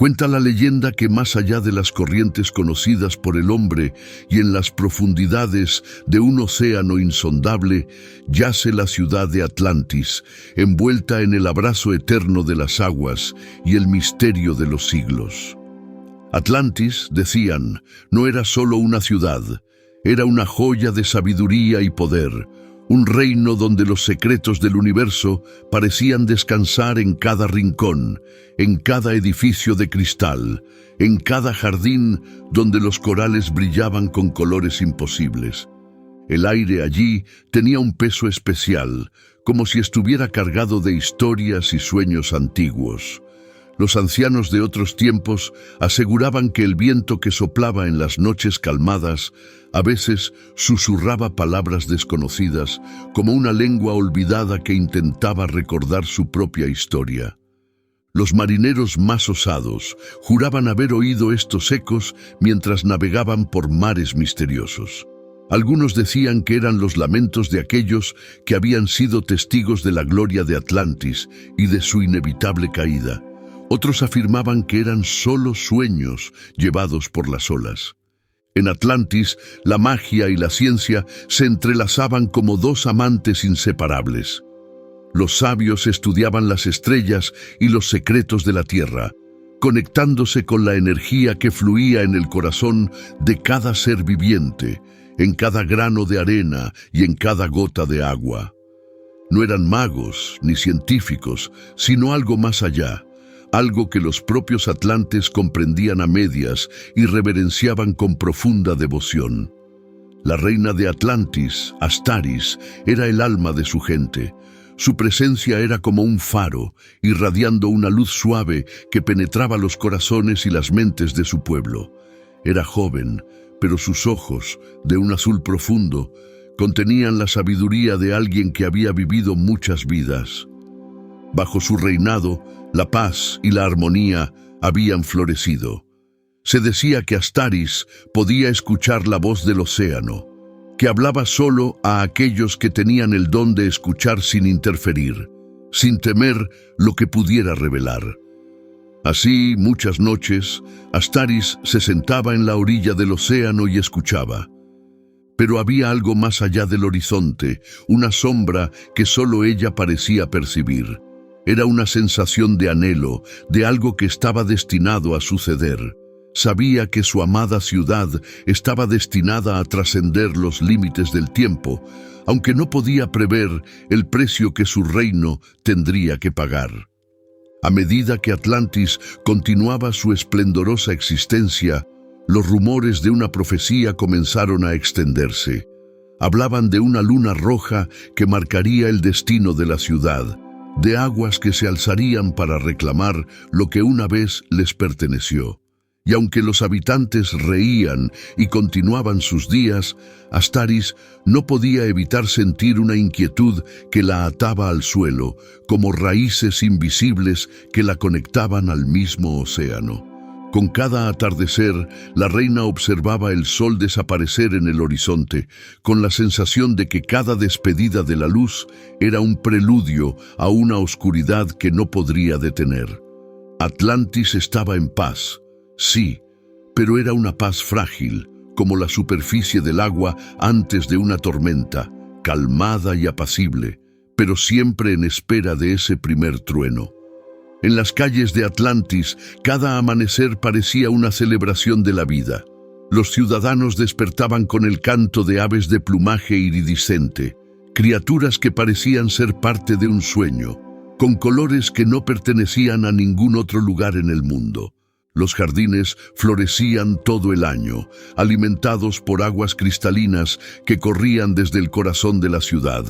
Cuenta la leyenda que más allá de las corrientes conocidas por el hombre y en las profundidades de un océano insondable, yace la ciudad de Atlantis, envuelta en el abrazo eterno de las aguas y el misterio de los siglos. Atlantis, decían, no era solo una ciudad, era una joya de sabiduría y poder, un reino donde los secretos del universo parecían descansar en cada rincón, en cada edificio de cristal, en cada jardín donde los corales brillaban con colores imposibles. El aire allí tenía un peso especial, como si estuviera cargado de historias y sueños antiguos. Los ancianos de otros tiempos aseguraban que el viento que soplaba en las noches calmadas a veces susurraba palabras desconocidas, como una lengua olvidada que intentaba recordar su propia historia. Los marineros más osados juraban haber oído estos ecos mientras navegaban por mares misteriosos. Algunos decían que eran los lamentos de aquellos que habían sido testigos de la gloria de Atlantis y de su inevitable caída. Otros afirmaban que eran solo sueños llevados por las olas. En Atlantis, la magia y la ciencia se entrelazaban como dos amantes inseparables. Los sabios estudiaban las estrellas y los secretos de la tierra, conectándose con la energía que fluía en el corazón de cada ser viviente, en cada grano de arena y en cada gota de agua. No eran magos ni científicos, sino algo más allá. Algo que los propios atlantes comprendían a medias y reverenciaban con profunda devoción. La reina de Atlantis, Astaris, era el alma de su gente. Su presencia era como un faro, irradiando una luz suave que penetraba los corazones y las mentes de su pueblo. Era joven, pero sus ojos, de un azul profundo, contenían la sabiduría de alguien que había vivido muchas vidas. Bajo su reinado, la paz y la armonía habían florecido. Se decía que Astaris podía escuchar la voz del océano, que hablaba solo a aquellos que tenían el don de escuchar sin interferir, sin temer lo que pudiera revelar. Así, muchas noches, Astaris se sentaba en la orilla del océano y escuchaba. Pero había algo más allá del horizonte, una sombra que solo ella parecía percibir. Era una sensación de anhelo, de algo que estaba destinado a suceder. Sabía que su amada ciudad estaba destinada a trascender los límites del tiempo, aunque no podía prever el precio que su reino tendría que pagar. A medida que Atlantis continuaba su esplendorosa existencia, los rumores de una profecía comenzaron a extenderse. Hablaban de una luna roja que marcaría el destino de la ciudad, de aguas que se alzarían para reclamar lo que una vez les perteneció. Y aunque los habitantes reían y continuaban sus días, Astaris no podía evitar sentir una inquietud que la ataba al suelo, como raíces invisibles que la conectaban al mismo océano. Con cada atardecer, la reina observaba el sol desaparecer en el horizonte, con la sensación de que cada despedida de la luz era un preludio a una oscuridad que no podría detener. Atlantis estaba en paz, sí, pero era una paz frágil, como la superficie del agua antes de una tormenta, calmada y apacible, pero siempre en espera de ese primer trueno. En las calles de Atlantis, cada amanecer parecía una celebración de la vida. Los ciudadanos despertaban con el canto de aves de plumaje iridiscente, criaturas que parecían ser parte de un sueño, con colores que no pertenecían a ningún otro lugar en el mundo. Los jardines florecían todo el año, alimentados por aguas cristalinas que corrían desde el corazón de la ciudad,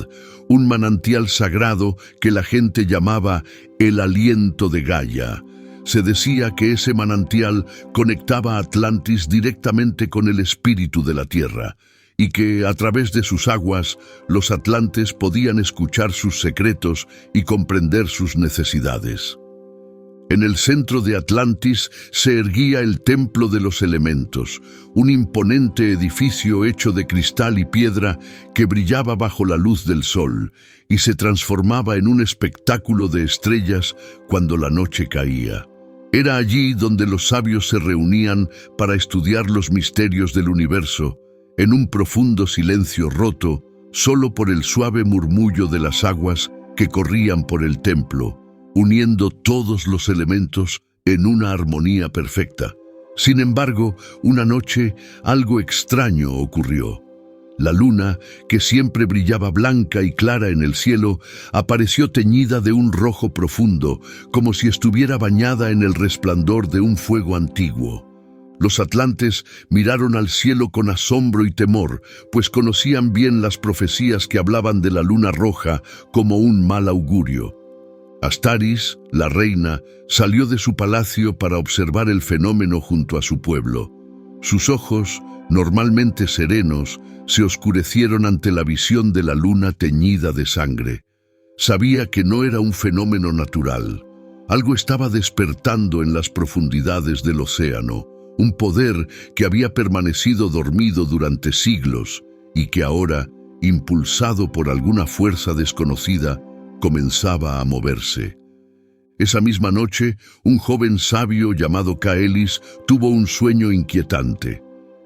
un manantial sagrado que la gente llamaba el aliento de Gaia. Se decía que ese manantial conectaba a Atlantis directamente con el espíritu de la tierra, y que, a través de sus aguas, los atlantes podían escuchar sus secretos y comprender sus necesidades. En el centro de Atlantis se erguía el Templo de los Elementos, un imponente edificio hecho de cristal y piedra que brillaba bajo la luz del sol y se transformaba en un espectáculo de estrellas cuando la noche caía. Era allí donde los sabios se reunían para estudiar los misterios del universo, en un profundo silencio roto solo por el suave murmullo de las aguas que corrían por el templo, uniendo todos los elementos en una armonía perfecta. Sin embargo, una noche algo extraño ocurrió. La luna, que siempre brillaba blanca y clara en el cielo, apareció teñida de un rojo profundo, como si estuviera bañada en el resplandor de un fuego antiguo. Los atlantes miraron al cielo con asombro y temor, pues conocían bien las profecías que hablaban de la luna roja como un mal augurio. Astaris, la reina, salió de su palacio para observar el fenómeno junto a su pueblo. Sus ojos, normalmente serenos, se oscurecieron ante la visión de la luna teñida de sangre. Sabía que no era un fenómeno natural. Algo estaba despertando en las profundidades del océano, un poder que había permanecido dormido durante siglos y que ahora, impulsado por alguna fuerza desconocida, comenzaba a moverse. Esa misma noche, un joven sabio llamado Caelis tuvo un sueño inquietante.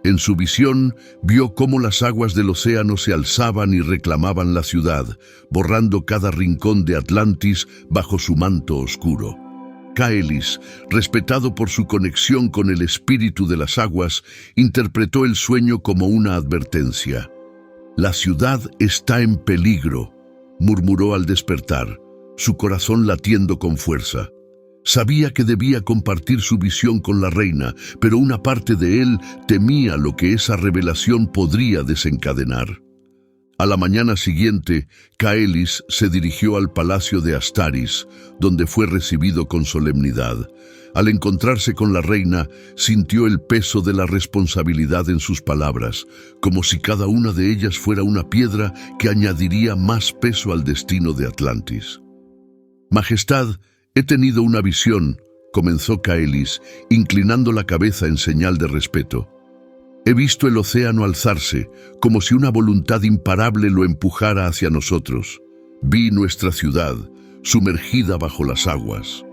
En su visión, vio cómo las aguas del océano se alzaban y reclamaban la ciudad, borrando cada rincón de Atlantis bajo su manto oscuro. Caelis, respetado por su conexión con el espíritu de las aguas, interpretó el sueño como una advertencia. «La ciudad está en peligro», murmuró al despertar, su corazón latiendo con fuerza. Sabía que debía compartir su visión con la reina, pero una parte de él temía lo que esa revelación podría desencadenar. A la mañana siguiente, Caelis se dirigió al palacio de Astaris, donde fue recibido con solemnidad. Al encontrarse con la reina, sintió el peso de la responsabilidad en sus palabras, como si cada una de ellas fuera una piedra que añadiría más peso al destino de Atlantis. «Majestad, he tenido una visión», comenzó Caelis, inclinando la cabeza en señal de respeto. «He visto el océano alzarse, como si una voluntad imparable lo empujara hacia nosotros. Vi nuestra ciudad, sumergida bajo las aguas».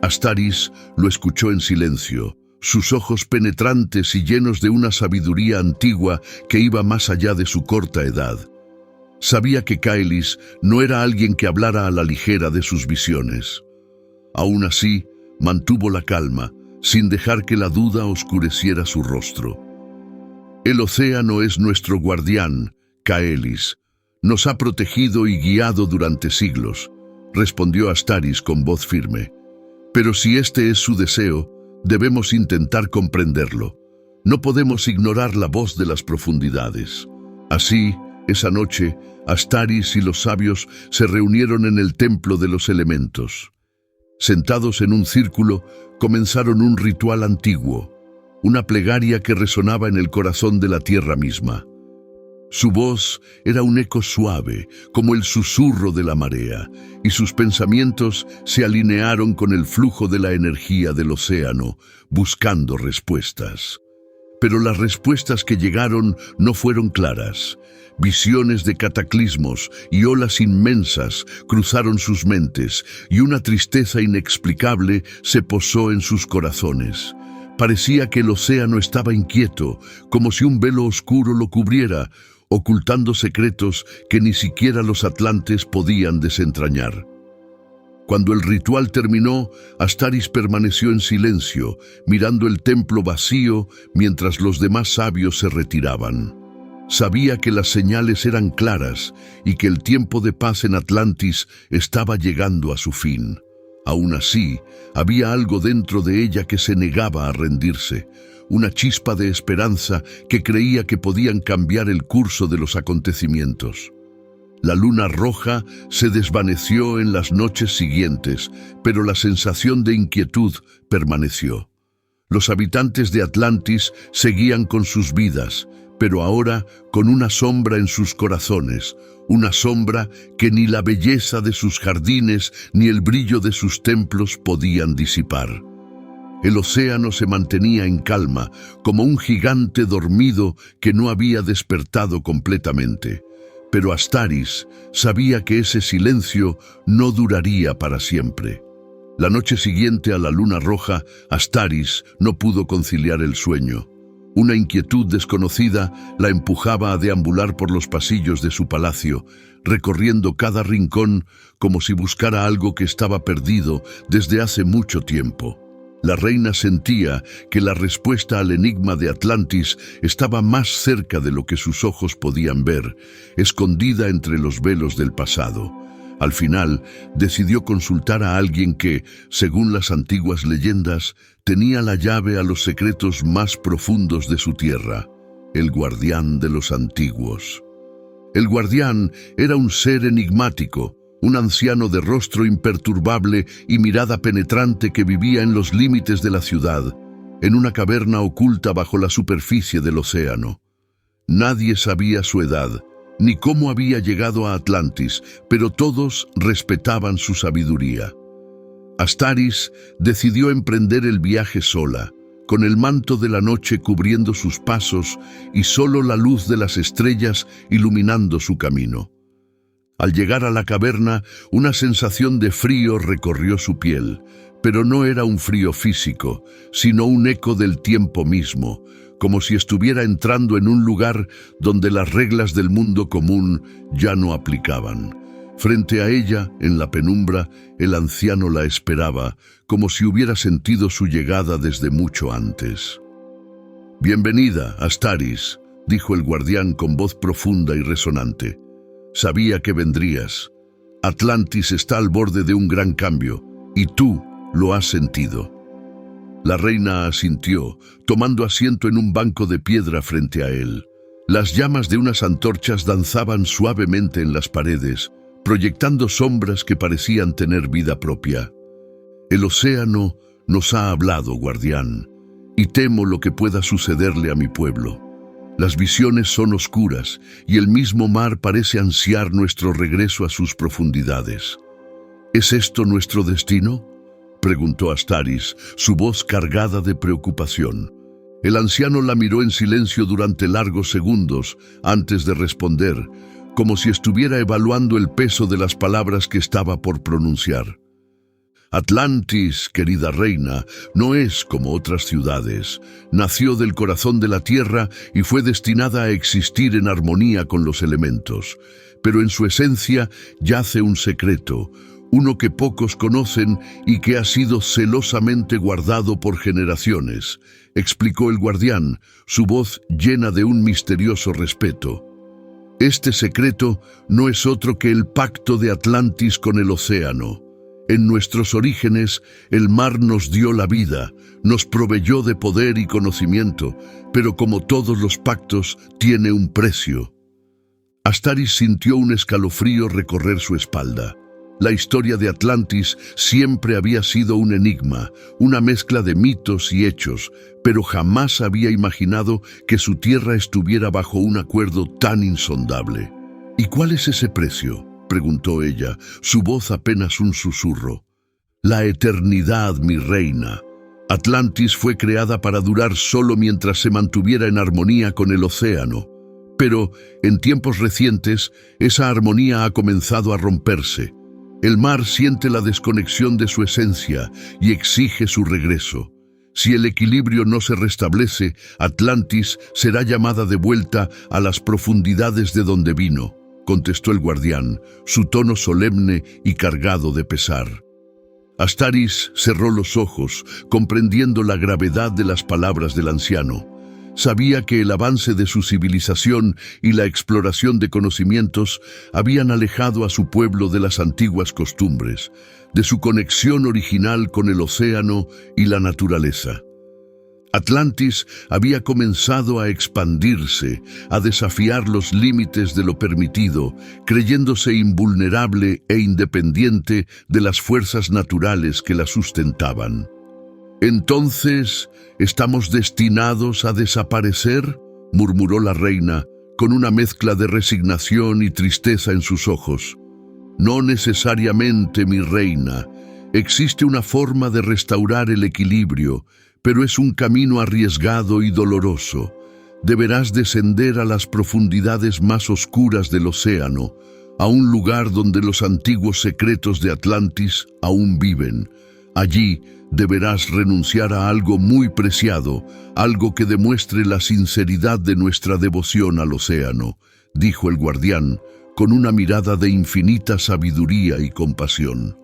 Astaris lo escuchó en silencio, sus ojos penetrantes y llenos de una sabiduría antigua que iba más allá de su corta edad. Sabía que Caelis no era alguien que hablara a la ligera de sus visiones. Aún así, mantuvo la calma, sin dejar que la duda oscureciera su rostro. «El océano es nuestro guardián, Caelis. Nos ha protegido y guiado durante siglos», respondió Astaris con voz firme. «Pero si este es su deseo, debemos intentar comprenderlo. No podemos ignorar la voz de las profundidades». Así, esa noche, Astaris y los sabios se reunieron en el templo de los elementos. Sentados en un círculo, comenzaron un ritual antiguo, una plegaria que resonaba en el corazón de la tierra misma. Su voz era un eco suave, como el susurro de la marea, y sus pensamientos se alinearon con el flujo de la energía del océano, buscando respuestas. Pero las respuestas que llegaron no fueron claras. Visiones de cataclismos y olas inmensas cruzaron sus mentes, y una tristeza inexplicable se posó en sus corazones. Parecía que el océano estaba inquieto, como si un velo oscuro lo cubriera, ocultando secretos que ni siquiera los atlantes podían desentrañar. Cuando el ritual terminó, Astaris permaneció en silencio, mirando el templo vacío mientras los demás sabios se retiraban. Sabía que las señales eran claras y que el tiempo de paz en Atlantis estaba llegando a su fin. Aún así, había algo dentro de ella que se negaba a rendirse, una chispa de esperanza que creía que podían cambiar el curso de los acontecimientos. La luna roja se desvaneció en las noches siguientes, pero la sensación de inquietud permaneció. Los habitantes de Atlantis seguían con sus vidas, pero ahora con una sombra en sus corazones, una sombra que ni la belleza de sus jardines ni el brillo de sus templos podían disipar. El océano se mantenía en calma, como un gigante dormido que no había despertado completamente. Pero Astaris sabía que ese silencio no duraría para siempre. La noche siguiente a la luna roja, Astaris no pudo conciliar el sueño. Una inquietud desconocida la empujaba a deambular por los pasillos de su palacio, recorriendo cada rincón como si buscara algo que estaba perdido desde hace mucho tiempo. La reina sentía que la respuesta al enigma de Atlantis estaba más cerca de lo que sus ojos podían ver, escondida entre los velos del pasado. Al final, decidió consultar a alguien que, según las antiguas leyendas, tenía la llave a los secretos más profundos de su tierra, el guardián de los antiguos. El guardián era un ser enigmático, un anciano de rostro imperturbable y mirada penetrante que vivía en los límites de la ciudad, en una caverna oculta bajo la superficie del océano. Nadie sabía su edad, ni cómo había llegado a Atlantis, pero todos respetaban su sabiduría. Astaris decidió emprender el viaje sola, con el manto de la noche cubriendo sus pasos y solo la luz de las estrellas iluminando su camino. Al llegar a la caverna, una sensación de frío recorrió su piel, pero no era un frío físico, sino un eco del tiempo mismo, como si estuviera entrando en un lugar donde las reglas del mundo común ya no aplicaban. Frente a ella, en la penumbra, el anciano la esperaba, como si hubiera sentido su llegada desde mucho antes. «Bienvenida, Astaris», dijo el guardián con voz profunda y resonante. «Sabía que vendrías. Atlantis está al borde de un gran cambio, y tú lo has sentido». La reina asintió, tomando asiento en un banco de piedra frente a él. Las llamas de unas antorchas danzaban suavemente en las paredes, proyectando sombras que parecían tener vida propia. «El océano nos ha hablado, guardián, y temo lo que pueda sucederle a mi pueblo. Las visiones son oscuras, y el mismo mar parece ansiar nuestro regreso a sus profundidades. ¿Es esto nuestro destino?», preguntó Astaris, su voz cargada de preocupación. El anciano la miró en silencio durante largos segundos antes de responder, como si estuviera evaluando el peso de las palabras que estaba por pronunciar. «Atlantis, querida reina, no es como otras ciudades. Nació del corazón de la tierra y fue destinada a existir en armonía con los elementos. Pero en su esencia yace un secreto, uno que pocos conocen y que ha sido celosamente guardado por generaciones», explicó el guardián, su voz llena de un misterioso respeto. «Este secreto no es otro que el pacto de Atlantis con el océano. En nuestros orígenes, el mar nos dio la vida, nos proveyó de poder y conocimiento, pero como todos los pactos, tiene un precio». Astaris sintió un escalofrío recorrer su espalda. La historia de Atlantis siempre había sido un enigma, una mezcla de mitos y hechos, pero jamás había imaginado que su tierra estuviera bajo un acuerdo tan insondable. «¿Y cuál es ese precio?», preguntó ella, su voz apenas un susurro. «La eternidad, mi reina. Atlantis fue creada para durar solo mientras se mantuviera en armonía con el océano. Pero, en tiempos recientes, esa armonía ha comenzado a romperse. El mar siente la desconexión de su esencia y exige su regreso. Si el equilibrio no se restablece, Atlantis será llamada de vuelta a las profundidades de donde vino», contestó el guardián, su tono solemne y cargado de pesar. Astaris cerró los ojos, comprendiendo la gravedad de las palabras del anciano. Sabía que el avance de su civilización y la exploración de conocimientos habían alejado a su pueblo de las antiguas costumbres, de su conexión original con el océano y la naturaleza. Atlantis había comenzado a expandirse, a desafiar los límites de lo permitido, creyéndose invulnerable e independiente de las fuerzas naturales que la sustentaban. «¿Entonces estamos destinados a desaparecer?», murmuró la reina, con una mezcla de resignación y tristeza en sus ojos. «No necesariamente, mi reina. Existe una forma de restaurar el equilibrio, pero es un camino arriesgado y doloroso. Deberás descender a las profundidades más oscuras del océano, a un lugar donde los antiguos secretos de Atlantis aún viven. Allí deberás renunciar a algo muy preciado, algo que demuestre la sinceridad de nuestra devoción al océano, dijo el guardián, con una mirada de infinita sabiduría y compasión.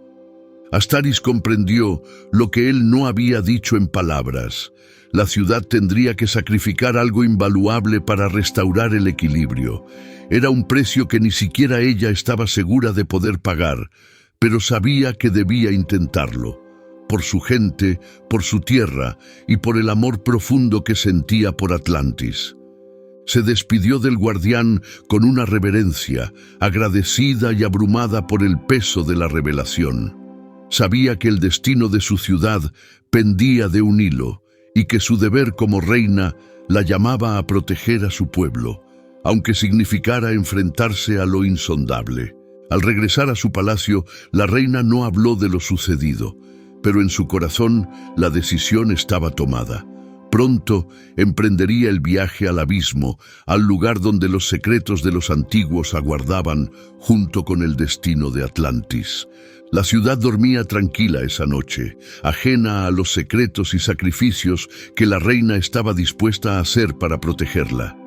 Astaris comprendió lo que él no había dicho en palabras. La ciudad tendría que sacrificar algo invaluable para restaurar el equilibrio. Era un precio que ni siquiera ella estaba segura de poder pagar, pero sabía que debía intentarlo, por su gente, por su tierra y por el amor profundo que sentía por Atlantis. Se despidió del guardián con una reverencia, agradecida y abrumada por el peso de la revelación. Sabía que el destino de su ciudad pendía de un hilo y que su deber como reina la llamaba a proteger a su pueblo, aunque significara enfrentarse a lo insondable. Al regresar a su palacio, la reina no habló de lo sucedido, pero en su corazón la decisión estaba tomada. Pronto emprendería el viaje al abismo, al lugar donde los secretos de los antiguos aguardaban, junto con el destino de Atlantis. La ciudad dormía tranquila esa noche, ajena a los secretos y sacrificios que la reina estaba dispuesta a hacer para protegerla.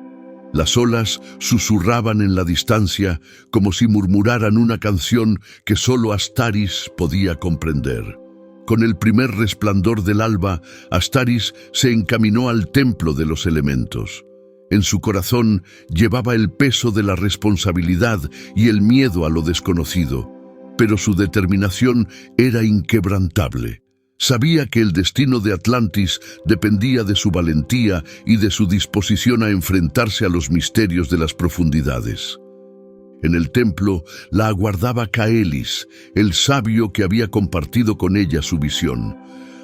Las olas susurraban en la distancia como si murmuraran una canción que solo Astaris podía comprender. Con el primer resplandor del alba, Astaris se encaminó al templo de los elementos. En su corazón llevaba el peso de la responsabilidad y el miedo a lo desconocido, pero su determinación era inquebrantable. Sabía que el destino de Atlantis dependía de su valentía y de su disposición a enfrentarse a los misterios de las profundidades. En el templo la aguardaba Caelis, el sabio que había compartido con ella su visión.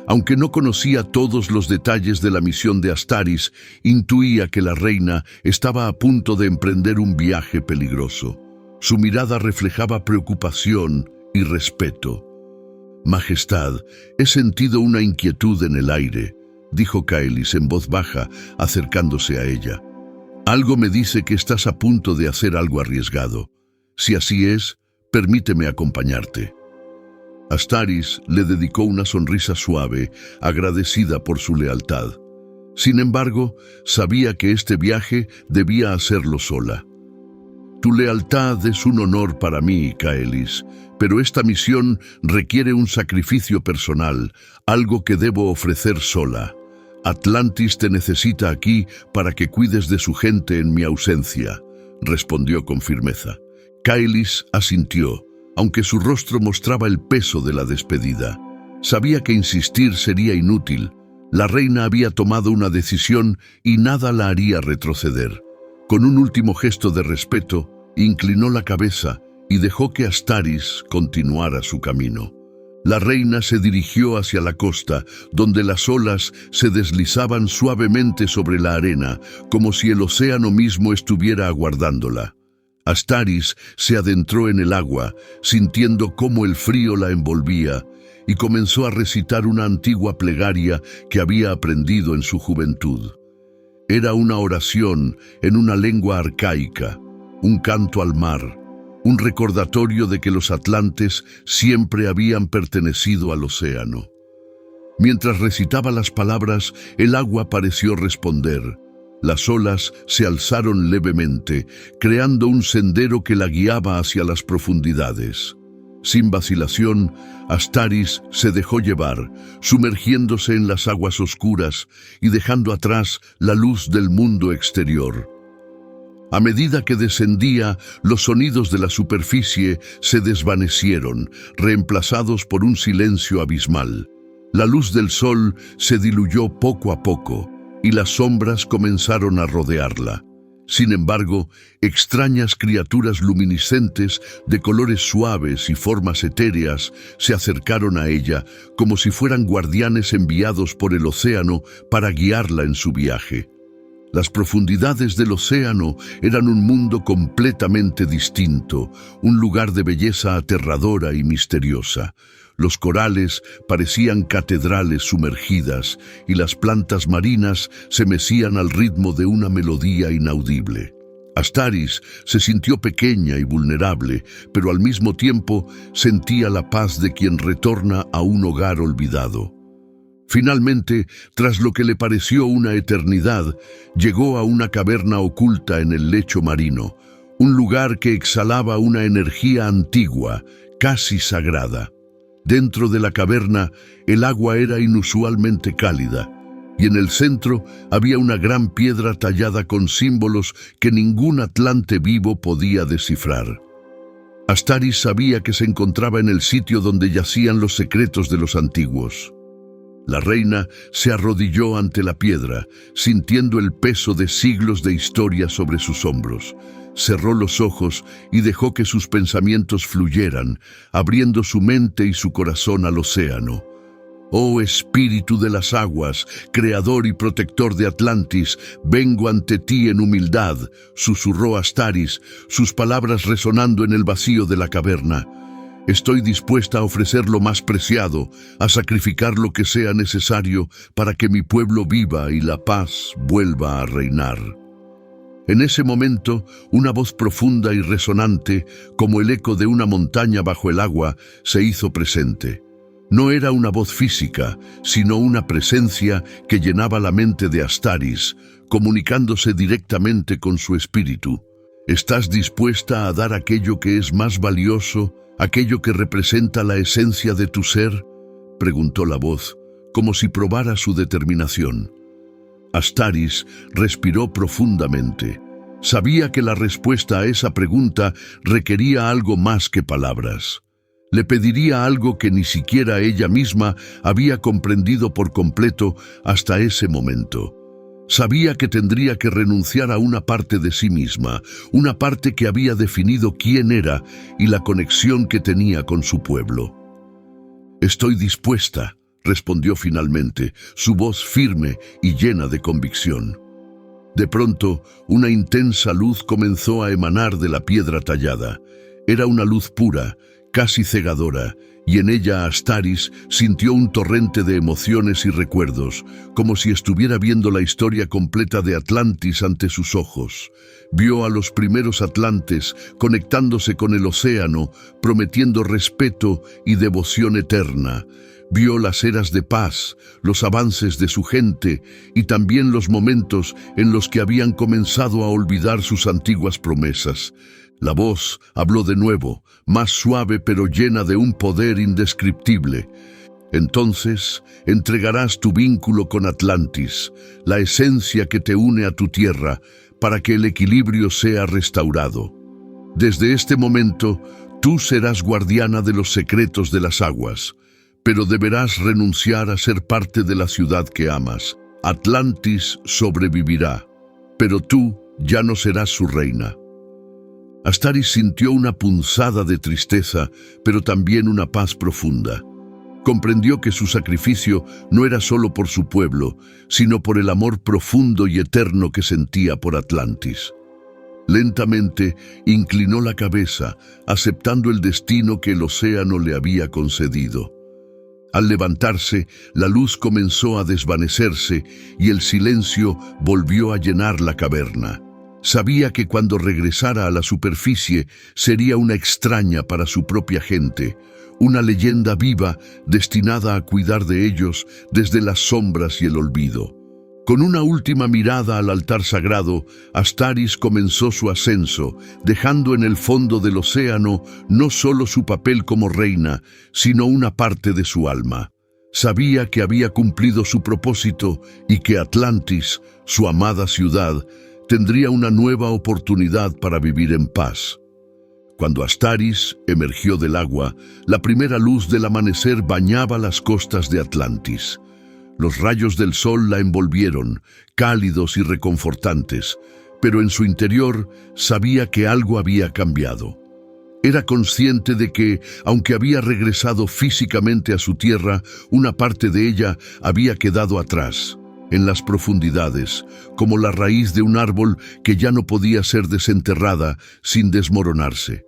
Aunque no conocía todos los detalles de la misión de Astaris, intuía que la reina estaba a punto de emprender un viaje peligroso. Su mirada reflejaba preocupación y respeto. «Majestad, he sentido una inquietud en el aire», dijo Caelis en voz baja, acercándose a ella. «Algo me dice que estás a punto de hacer algo arriesgado. Si así es, permíteme acompañarte». Astaris le dedicó una sonrisa suave, agradecida por su lealtad. Sin embargo, sabía que este viaje debía hacerlo sola. «Tu lealtad es un honor para mí, Caelis, pero esta misión requiere un sacrificio personal, algo que debo ofrecer sola. Atlantis te necesita aquí para que cuides de su gente en mi ausencia», respondió con firmeza. Caelis asintió, aunque su rostro mostraba el peso de la despedida. Sabía que insistir sería inútil. La reina había tomado una decisión y nada la haría retroceder. Con un último gesto de respeto, inclinó la cabeza y dejó que Astaris continuara su camino. La reina se dirigió hacia la costa, donde las olas se deslizaban suavemente sobre la arena, como si el océano mismo estuviera aguardándola. Astaris se adentró en el agua, sintiendo cómo el frío la envolvía, y comenzó a recitar una antigua plegaria que había aprendido en su juventud. Era una oración en una lengua arcaica, un canto al mar, un recordatorio de que los atlantes siempre habían pertenecido al océano. Mientras recitaba las palabras, el agua pareció responder. Las olas se alzaron levemente, creando un sendero que la guiaba hacia las profundidades. Sin vacilación, Astaris se dejó llevar, sumergiéndose en las aguas oscuras y dejando atrás la luz del mundo exterior. A medida que descendía, los sonidos de la superficie se desvanecieron, reemplazados por un silencio abismal. La luz del sol se diluyó poco a poco, y las sombras comenzaron a rodearla. Sin embargo, extrañas criaturas luminiscentes de colores suaves y formas etéreas se acercaron a ella como si fueran guardianes enviados por el océano para guiarla en su viaje. Las profundidades del océano eran un mundo completamente distinto, un lugar de belleza aterradora y misteriosa. Los corales parecían catedrales sumergidas y las plantas marinas se mecían al ritmo de una melodía inaudible. Astaris se sintió pequeña y vulnerable, pero al mismo tiempo sentía la paz de quien retorna a un hogar olvidado. Finalmente, tras lo que le pareció una eternidad, llegó a una caverna oculta en el lecho marino, un lugar que exhalaba una energía antigua, casi sagrada. Dentro de la caverna, el agua era inusualmente cálida, y en el centro había una gran piedra tallada con símbolos que ningún atlante vivo podía descifrar. Astaris sabía que se encontraba en el sitio donde yacían los secretos de los antiguos. La reina se arrodilló ante la piedra, sintiendo el peso de siglos de historia sobre sus hombros. Cerró los ojos y dejó que sus pensamientos fluyeran, abriendo su mente y su corazón al océano. «Oh espíritu de las aguas, creador y protector de Atlantis, vengo ante ti en humildad», susurró Astaris, sus palabras resonando en el vacío de la caverna. «Estoy dispuesta a ofrecer lo más preciado, a sacrificar lo que sea necesario para que mi pueblo viva y la paz vuelva a reinar». En ese momento, una voz profunda y resonante, como el eco de una montaña bajo el agua, se hizo presente. No era una voz física, sino una presencia que llenaba la mente de Astaris, comunicándose directamente con su espíritu. ¿Estás dispuesta a dar aquello que es más valioso, aquello que representa la esencia de tu ser?, preguntó la voz, como si probara su determinación. Astaris respiró profundamente. Sabía que la respuesta a esa pregunta requería algo más que palabras. Le pediría algo que ni siquiera ella misma había comprendido por completo hasta ese momento. Sabía que tendría que renunciar a una parte de sí misma, una parte que había definido quién era y la conexión que tenía con su pueblo. «Estoy dispuesta», respondió finalmente, su voz firme y llena de convicción. De pronto, una intensa luz comenzó a emanar de la piedra tallada. Era una luz pura, casi cegadora, y en ella Astaris sintió un torrente de emociones y recuerdos, como si estuviera viendo la historia completa de Atlantis ante sus ojos. Vio a los primeros atlantes conectándose con el océano, prometiendo respeto y devoción eterna. Vio las eras de paz, los avances de su gente y también los momentos en los que habían comenzado a olvidar sus antiguas promesas. La voz habló de nuevo, más suave pero llena de un poder indescriptible. «Entonces entregarás tu vínculo con Atlantis, la esencia que te une a tu tierra, para que el equilibrio sea restaurado. Desde este momento, tú serás guardiana de los secretos de las aguas, pero deberás renunciar a ser parte de la ciudad que amas. Atlantis sobrevivirá, pero tú ya no serás su reina». Astaris sintió una punzada de tristeza, pero también una paz profunda. Comprendió que su sacrificio no era solo por su pueblo, sino por el amor profundo y eterno que sentía por Atlantis. Lentamente inclinó la cabeza, aceptando el destino que el océano le había concedido. Al levantarse, la luz comenzó a desvanecerse y el silencio volvió a llenar la caverna. Sabía que cuando regresara a la superficie sería una extraña para su propia gente, una leyenda viva destinada a cuidar de ellos desde las sombras y el olvido. Con una última mirada al altar sagrado, Astaris comenzó su ascenso, dejando en el fondo del océano no solo su papel como reina, sino una parte de su alma. Sabía que había cumplido su propósito y que Atlantis, su amada ciudad, tendría una nueva oportunidad para vivir en paz. Cuando Astaris emergió del agua, la primera luz del amanecer bañaba las costas de Atlantis. Los rayos del sol la envolvieron, cálidos y reconfortantes, pero en su interior sabía que algo había cambiado. Era consciente de que, aunque había regresado físicamente a su tierra, una parte de ella había quedado atrás, en las profundidades, como la raíz de un árbol que ya no podía ser desenterrada sin desmoronarse.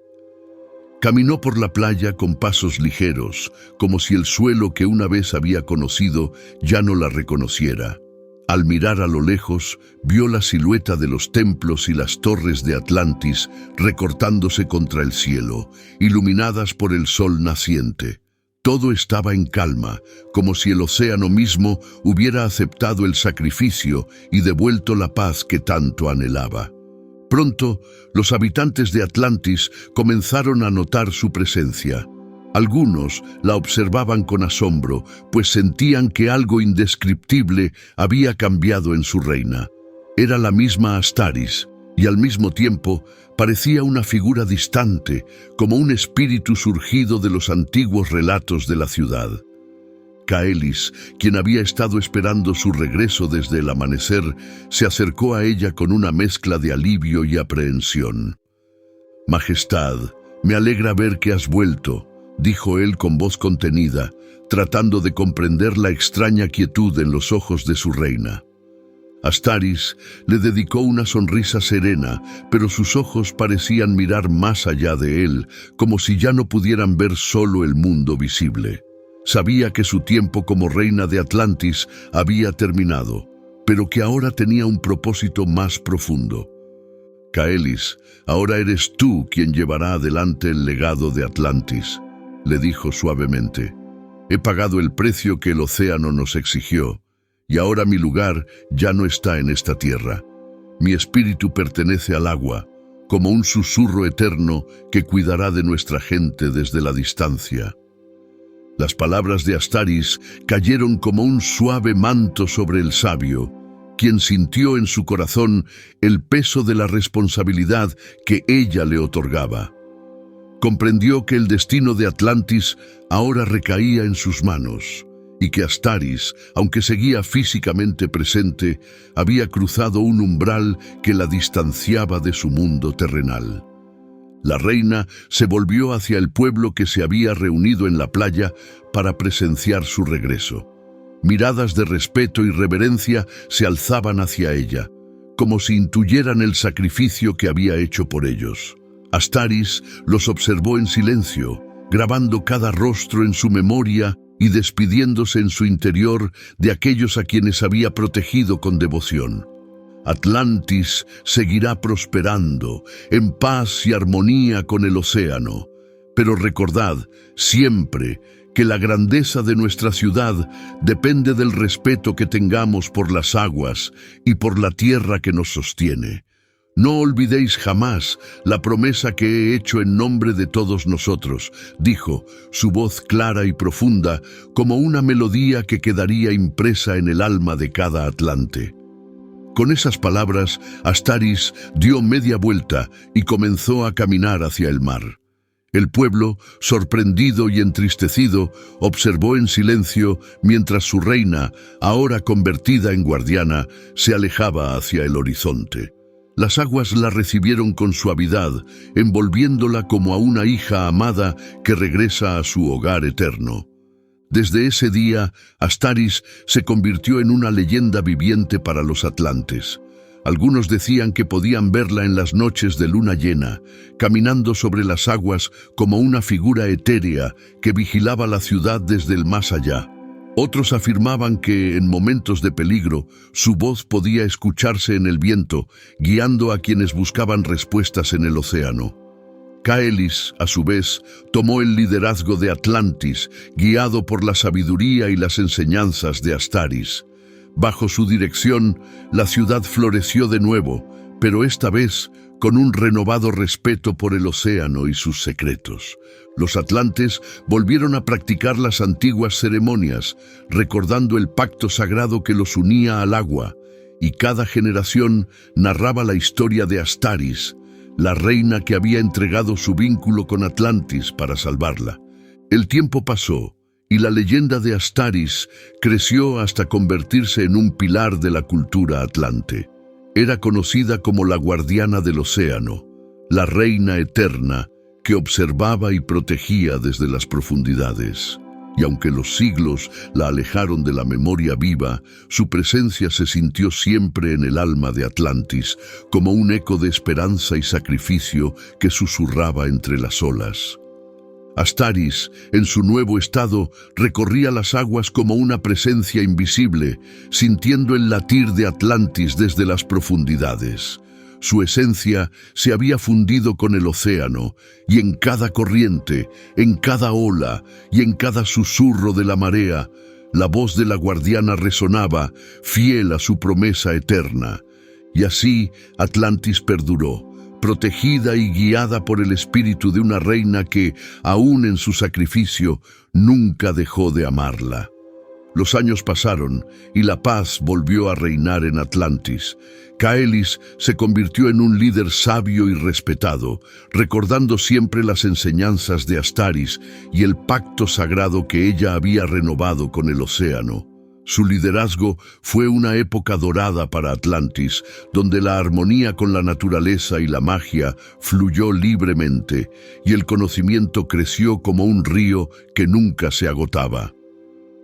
Caminó por la playa con pasos ligeros, como si el suelo que una vez había conocido ya no la reconociera. Al mirar a lo lejos, vio la silueta de los templos y las torres de Atlantis recortándose contra el cielo, iluminadas por el sol naciente. Todo estaba en calma, como si el océano mismo hubiera aceptado el sacrificio y devuelto la paz que tanto anhelaba. Pronto, los habitantes de Atlantis comenzaron a notar su presencia. Algunos la observaban con asombro, pues sentían que algo indescriptible había cambiado en su reina. Era la misma Astaris, y al mismo tiempo parecía una figura distante, como un espíritu surgido de los antiguos relatos de la ciudad. Caelis, quien había estado esperando su regreso desde el amanecer, se acercó a ella con una mezcla de alivio y aprehensión. «Majestad, me alegra ver que has vuelto», dijo él con voz contenida, tratando de comprender la extraña quietud en los ojos de su reina. Astaris le dedicó una sonrisa serena, pero sus ojos parecían mirar más allá de él, como si ya no pudieran ver solo el mundo visible. Sabía que su tiempo como reina de Atlantis había terminado, pero que ahora tenía un propósito más profundo. «Caelis, ahora eres tú quien llevará adelante el legado de Atlantis», le dijo suavemente. «He pagado el precio que el océano nos exigió, y ahora mi lugar ya no está en esta tierra. Mi espíritu pertenece al agua, como un susurro eterno que cuidará de nuestra gente desde la distancia». Las palabras de Astaris cayeron como un suave manto sobre el sabio, quien sintió en su corazón el peso de la responsabilidad que ella le otorgaba. Comprendió que el destino de Atlantis ahora recaía en sus manos, y que Astaris, aunque seguía físicamente presente, había cruzado un umbral que la distanciaba de su mundo terrenal. La reina se volvió hacia el pueblo que se había reunido en la playa para presenciar su regreso. Miradas de respeto y reverencia se alzaban hacia ella, como si intuyeran el sacrificio que había hecho por ellos. Astaris los observó en silencio, grabando cada rostro en su memoria y despidiéndose en su interior de aquellos a quienes había protegido con devoción. Atlantis seguirá prosperando, en paz y armonía con el océano. Pero recordad siempre que la grandeza de nuestra ciudad depende del respeto que tengamos por las aguas y por la tierra que nos sostiene. No olvidéis jamás la promesa que he hecho en nombre de todos nosotros, dijo, su voz clara y profunda, como una melodía que quedaría impresa en el alma de cada atlante. Con esas palabras, Astaris dio media vuelta y comenzó a caminar hacia el mar. El pueblo, sorprendido y entristecido, observó en silencio mientras su reina, ahora convertida en guardiana, se alejaba hacia el horizonte. Las aguas la recibieron con suavidad, envolviéndola como a una hija amada que regresa a su hogar eterno. Desde ese día, Astaris se convirtió en una leyenda viviente para los atlantes. Algunos decían que podían verla en las noches de luna llena, caminando sobre las aguas como una figura etérea que vigilaba la ciudad desde el más allá. Otros afirmaban que, en momentos de peligro, su voz podía escucharse en el viento, guiando a quienes buscaban respuestas en el océano. Caelis, a su vez, tomó el liderazgo de Atlantis, guiado por la sabiduría y las enseñanzas de Astaris. Bajo su dirección, la ciudad floreció de nuevo, pero esta vez con un renovado respeto por el océano y sus secretos. Los atlantes volvieron a practicar las antiguas ceremonias, recordando el pacto sagrado que los unía al agua, y cada generación narraba la historia de Astaris, la reina que había entregado su vínculo con Atlantis para salvarla. El tiempo pasó, y la leyenda de Astaris creció hasta convertirse en un pilar de la cultura atlante. Era conocida como la guardiana del océano, la reina eterna que observaba y protegía desde las profundidades. Y aunque los siglos la alejaron de la memoria viva, su presencia se sintió siempre en el alma de Atlantis, como un eco de esperanza y sacrificio que susurraba entre las olas. Astaris, en su nuevo estado, recorría las aguas como una presencia invisible, sintiendo el latir de Atlantis desde las profundidades. Su esencia se había fundido con el océano, y en cada corriente, en cada ola y en cada susurro de la marea, la voz de la guardiana resonaba, fiel a su promesa eterna. Y así Atlantis perduró, protegida y guiada por el espíritu de una reina que, aún en su sacrificio, nunca dejó de amarla. Los años pasaron y la paz volvió a reinar en Atlantis. Caelis se convirtió en un líder sabio y respetado, recordando siempre las enseñanzas de Astaris y el pacto sagrado que ella había renovado con el océano. Su liderazgo fue una época dorada para Atlantis, donde la armonía con la naturaleza y la magia fluyó libremente, y el conocimiento creció como un río que nunca se agotaba.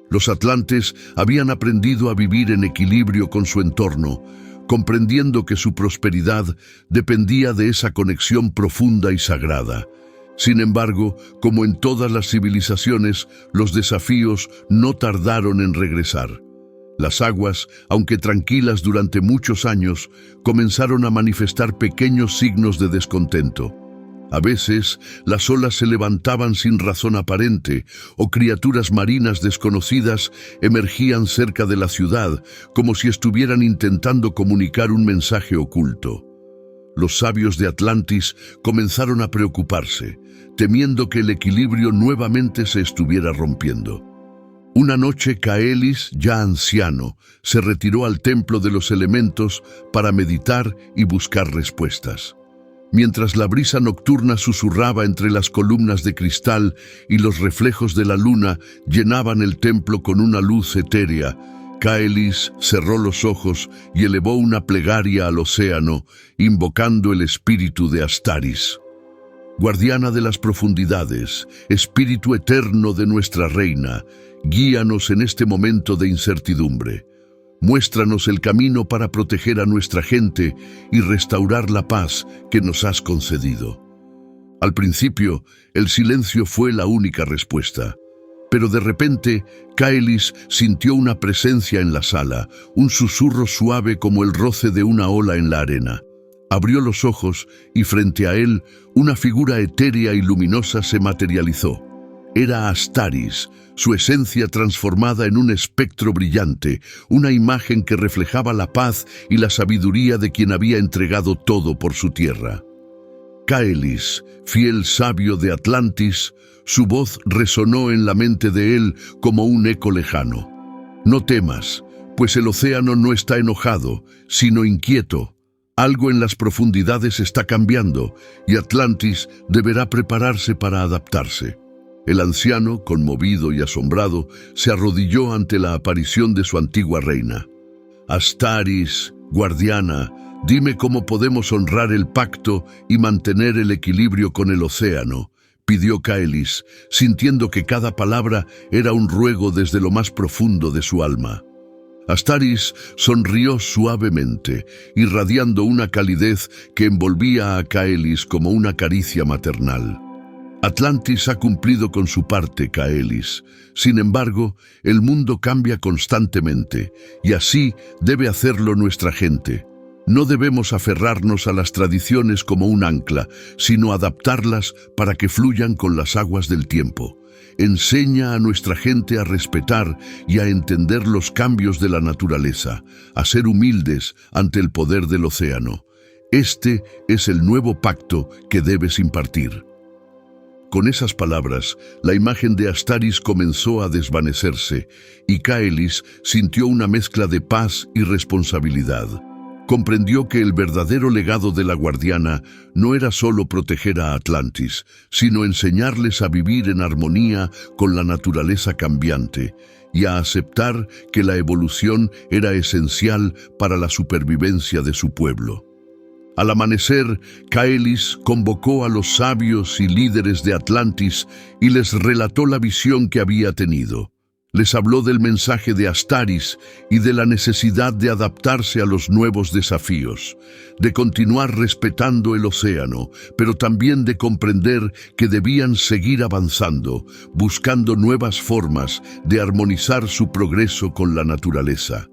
Los atlantes habían aprendido a vivir en equilibrio con su entorno, comprendiendo que su prosperidad dependía de esa conexión profunda y sagrada. Sin embargo, como en todas las civilizaciones, los desafíos no tardaron en regresar. Las aguas, aunque tranquilas durante muchos años, comenzaron a manifestar pequeños signos de descontento. A veces, las olas se levantaban sin razón aparente, o criaturas marinas desconocidas emergían cerca de la ciudad, como si estuvieran intentando comunicar un mensaje oculto. Los sabios de Atlantis comenzaron a preocuparse, temiendo que el equilibrio nuevamente se estuviera rompiendo. Una noche Caelis, ya anciano, se retiró al templo de los elementos para meditar y buscar respuestas. Mientras la brisa nocturna susurraba entre las columnas de cristal y los reflejos de la luna llenaban el templo con una luz etérea, Caelis cerró los ojos y elevó una plegaria al océano, invocando el espíritu de Astaris. Guardiana de las profundidades, espíritu eterno de nuestra reina, guíanos en este momento de incertidumbre. Muéstranos el camino para proteger a nuestra gente y restaurar la paz que nos has concedido. Al principio, el silencio fue la única respuesta. Pero de repente, Caelis sintió una presencia en la sala, un susurro suave como el roce de una ola en la arena. Abrió los ojos y frente a él, una figura etérea y luminosa se materializó. Era Astaris, su esencia transformada en un espectro brillante, una imagen que reflejaba la paz y la sabiduría de quien había entregado todo por su tierra. Caelis, fiel sabio de Atlantis, su voz resonó en la mente de él como un eco lejano. No temas, pues el océano no está enojado, sino inquieto. Algo en las profundidades está cambiando y Atlantis deberá prepararse para adaptarse. El anciano, conmovido y asombrado, se arrodilló ante la aparición de su antigua reina. Astaris, guardiana, dime cómo podemos honrar el pacto y mantener el equilibrio con el océano, pidió Caelis, sintiendo que cada palabra era un ruego desde lo más profundo de su alma. Astaris sonrió suavemente, irradiando una calidez que envolvía a Caelis como una caricia maternal. Atlantis ha cumplido con su parte, Caelis. Sin embargo, el mundo cambia constantemente, y así debe hacerlo nuestra gente. No debemos aferrarnos a las tradiciones como un ancla, sino adaptarlas para que fluyan con las aguas del tiempo. Enseña a nuestra gente a respetar y a entender los cambios de la naturaleza, a ser humildes ante el poder del océano. Este es el nuevo pacto que debes impartir. Con esas palabras, la imagen de Astaris comenzó a desvanecerse y Caelis sintió una mezcla de paz y responsabilidad. Comprendió que el verdadero legado de la guardiana no era solo proteger a Atlantis, sino enseñarles a vivir en armonía con la naturaleza cambiante y a aceptar que la evolución era esencial para la supervivencia de su pueblo. Al amanecer, Caelis convocó a los sabios y líderes de Atlantis y les relató la visión que había tenido. Les habló del mensaje de Astaris y de la necesidad de adaptarse a los nuevos desafíos, de continuar respetando el océano, pero también de comprender que debían seguir avanzando, buscando nuevas formas de armonizar su progreso con la naturaleza.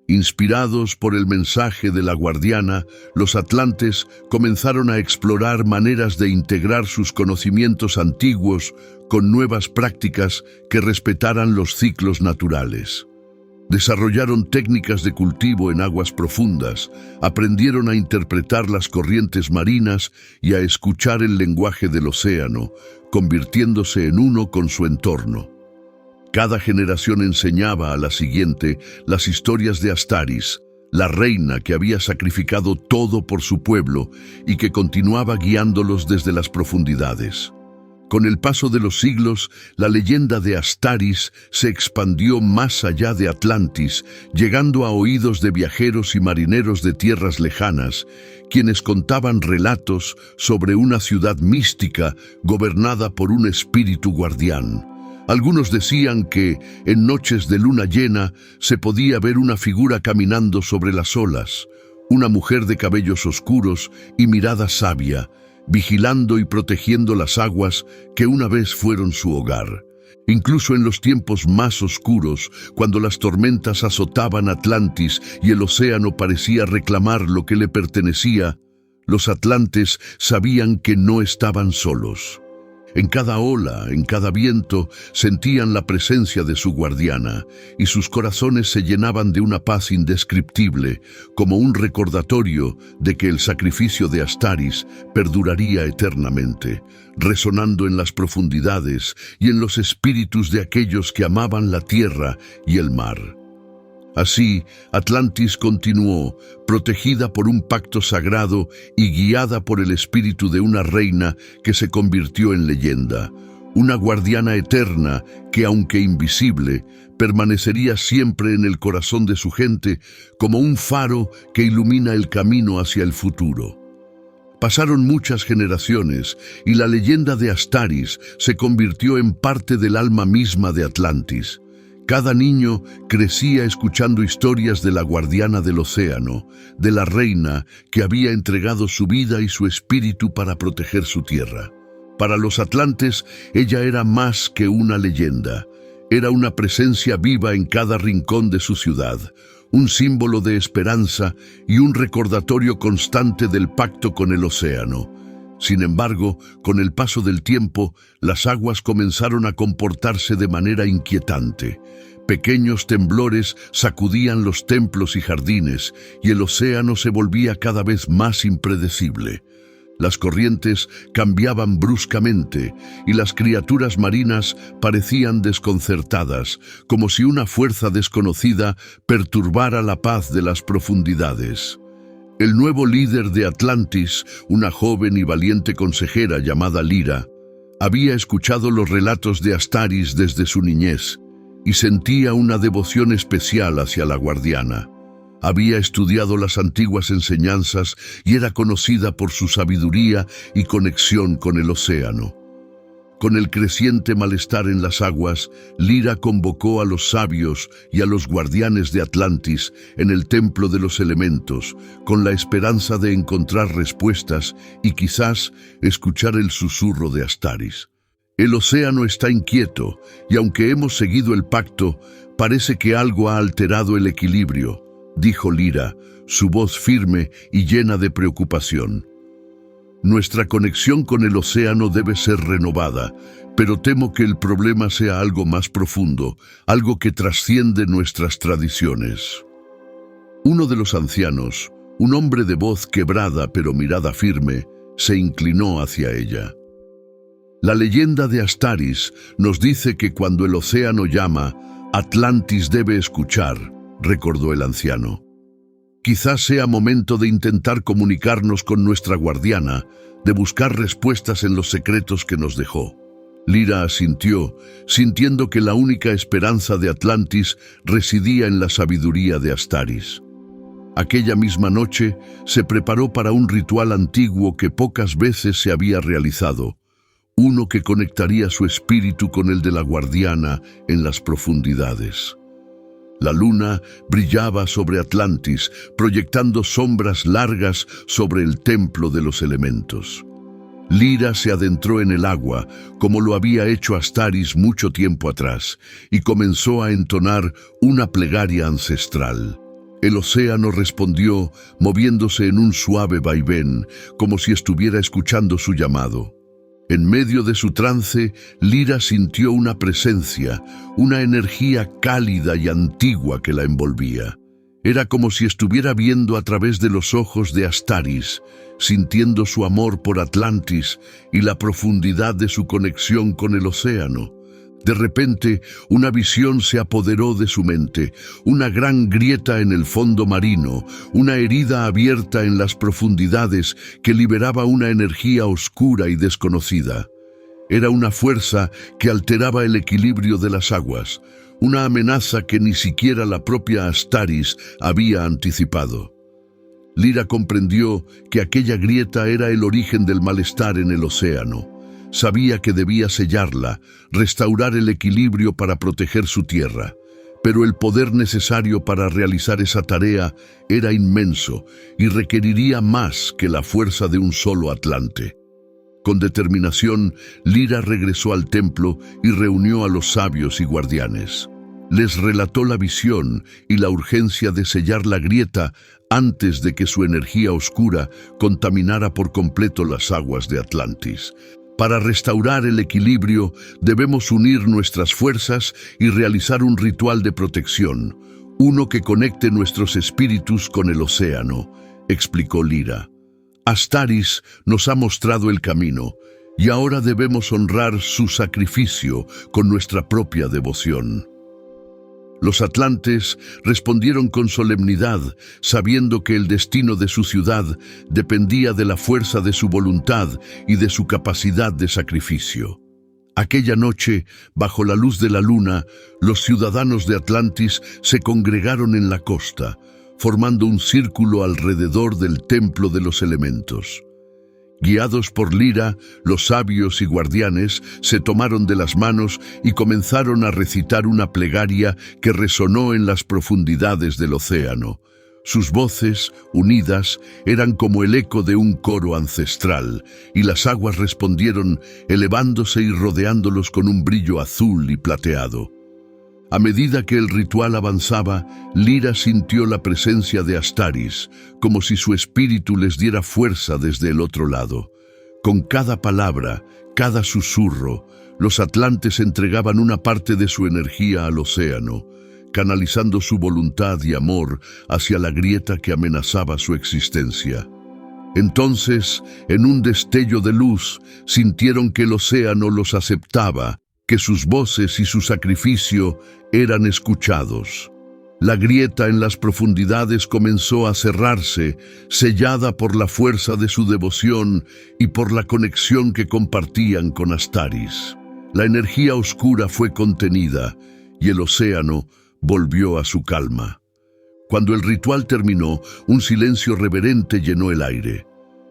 Inspirados por el mensaje de la guardiana, los atlantes comenzaron a explorar maneras de integrar sus conocimientos antiguos con nuevas prácticas que respetaran los ciclos naturales. Desarrollaron técnicas de cultivo en aguas profundas, aprendieron a interpretar las corrientes marinas y a escuchar el lenguaje del océano, convirtiéndose en uno con su entorno. Cada generación enseñaba a la siguiente las historias de Astaris, la reina que había sacrificado todo por su pueblo y que continuaba guiándolos desde las profundidades. Con el paso de los siglos, la leyenda de Astaris se expandió más allá de Atlantis, llegando a oídos de viajeros y marineros de tierras lejanas, quienes contaban relatos sobre una ciudad mística gobernada por un espíritu guardián. Algunos decían que, en noches de luna llena, se podía ver una figura caminando sobre las olas, una mujer de cabellos oscuros y mirada sabia, vigilando y protegiendo las aguas que una vez fueron su hogar. Incluso en los tiempos más oscuros, cuando las tormentas azotaban Atlantis y el océano parecía reclamar lo que le pertenecía, los atlantes sabían que no estaban solos. En cada ola, en cada viento, sentían la presencia de su guardiana, y sus corazones se llenaban de una paz indescriptible, como un recordatorio de que el sacrificio de Astaris perduraría eternamente, resonando en las profundidades y en los espíritus de aquellos que amaban la tierra y el mar. Así, Atlantis continuó, protegida por un pacto sagrado y guiada por el espíritu de una reina que se convirtió en leyenda, una guardiana eterna que, aunque invisible, permanecería siempre en el corazón de su gente como un faro que ilumina el camino hacia el futuro. Pasaron muchas generaciones y la leyenda de Astaris se convirtió en parte del alma misma de Atlantis. Cada niño crecía escuchando historias de la guardiana del océano, de la reina que había entregado su vida y su espíritu para proteger su tierra. Para los atlantes, ella era más que una leyenda. Era una presencia viva en cada rincón de su ciudad, un símbolo de esperanza y un recordatorio constante del pacto con el océano. Sin embargo, con el paso del tiempo, las aguas comenzaron a comportarse de manera inquietante. Pequeños temblores sacudían los templos y jardines, y el océano se volvía cada vez más impredecible. Las corrientes cambiaban bruscamente, y las criaturas marinas parecían desconcertadas, como si una fuerza desconocida perturbara la paz de las profundidades. El nuevo líder de Atlantis, una joven y valiente consejera llamada Lyra, había escuchado los relatos de Astaris desde su niñez y sentía una devoción especial hacia la guardiana. Había estudiado las antiguas enseñanzas y era conocida por su sabiduría y conexión con el océano. Con el creciente malestar en las aguas, Lyra convocó a los sabios y a los guardianes de Atlantis en el templo de los elementos, con la esperanza de encontrar respuestas y quizás escuchar el susurro de Astaris. El océano está inquieto, y aunque hemos seguido el pacto, parece que algo ha alterado el equilibrio, dijo Lyra, su voz firme y llena de preocupación. Nuestra conexión con el océano debe ser renovada, pero temo que el problema sea algo más profundo, algo que trasciende nuestras tradiciones. Uno de los ancianos, un hombre de voz quebrada pero mirada firme, se inclinó hacia ella. La leyenda de Astaris nos dice que cuando el océano llama, Atlantis debe escuchar, recordó el anciano. Quizás sea momento de intentar comunicarnos con nuestra guardiana, de buscar respuestas en los secretos que nos dejó. Lyra asintió, sintiendo que la única esperanza de Atlantis residía en la sabiduría de Astaris. Aquella misma noche se preparó para un ritual antiguo que pocas veces se había realizado, uno que conectaría su espíritu con el de la guardiana en las profundidades. La luna brillaba sobre Atlantis, proyectando sombras largas sobre el templo de los elementos. Lyra se adentró en el agua, como lo había hecho Astaris mucho tiempo atrás, y comenzó a entonar una plegaria ancestral. El océano respondió, moviéndose en un suave vaivén, como si estuviera escuchando su llamado. En medio de su trance, Lyra sintió una presencia, una energía cálida y antigua que la envolvía. Era como si estuviera viendo a través de los ojos de Astaris, sintiendo su amor por Atlantis y la profundidad de su conexión con el océano. De repente, una visión se apoderó de su mente, una gran grieta en el fondo marino, una herida abierta en las profundidades que liberaba una energía oscura y desconocida. Era una fuerza que alteraba el equilibrio de las aguas, una amenaza que ni siquiera la propia Astaris había anticipado. Lyra comprendió que aquella grieta era el origen del malestar en el océano. Sabía que debía sellarla, restaurar el equilibrio para proteger su tierra. Pero el poder necesario para realizar esa tarea era inmenso y requeriría más que la fuerza de un solo Atlante. Con determinación, Lyra regresó al templo y reunió a los sabios y guardianes. Les relató la visión y la urgencia de sellar la grieta antes de que su energía oscura contaminara por completo las aguas de Atlantis. Para restaurar el equilibrio, debemos unir nuestras fuerzas y realizar un ritual de protección, uno que conecte nuestros espíritus con el océano, explicó Lyra. Astaris nos ha mostrado el camino, y ahora debemos honrar su sacrificio con nuestra propia devoción. Los atlantes respondieron con solemnidad, sabiendo que el destino de su ciudad dependía de la fuerza de su voluntad y de su capacidad de sacrificio. Aquella noche, bajo la luz de la luna, los ciudadanos de Atlantis se congregaron en la costa, formando un círculo alrededor del templo de los elementos. Guiados por Lyra, los sabios y guardianes se tomaron de las manos y comenzaron a recitar una plegaria que resonó en las profundidades del océano. Sus voces, unidas, eran como el eco de un coro ancestral, y las aguas respondieron, elevándose y rodeándolos con un brillo azul y plateado. A medida que el ritual avanzaba, Lyra sintió la presencia de Astaris, como si su espíritu les diera fuerza desde el otro lado. Con cada palabra, cada susurro, los atlantes entregaban una parte de su energía al océano, canalizando su voluntad y amor hacia la grieta que amenazaba su existencia. Entonces, en un destello de luz, sintieron que el océano los aceptaba, que sus voces y su sacrificio eran escuchados. La grieta en las profundidades comenzó a cerrarse, sellada por la fuerza de su devoción y por la conexión que compartían con Astaris. La energía oscura fue contenida y el océano volvió a su calma. Cuando el ritual terminó, un silencio reverente llenó el aire.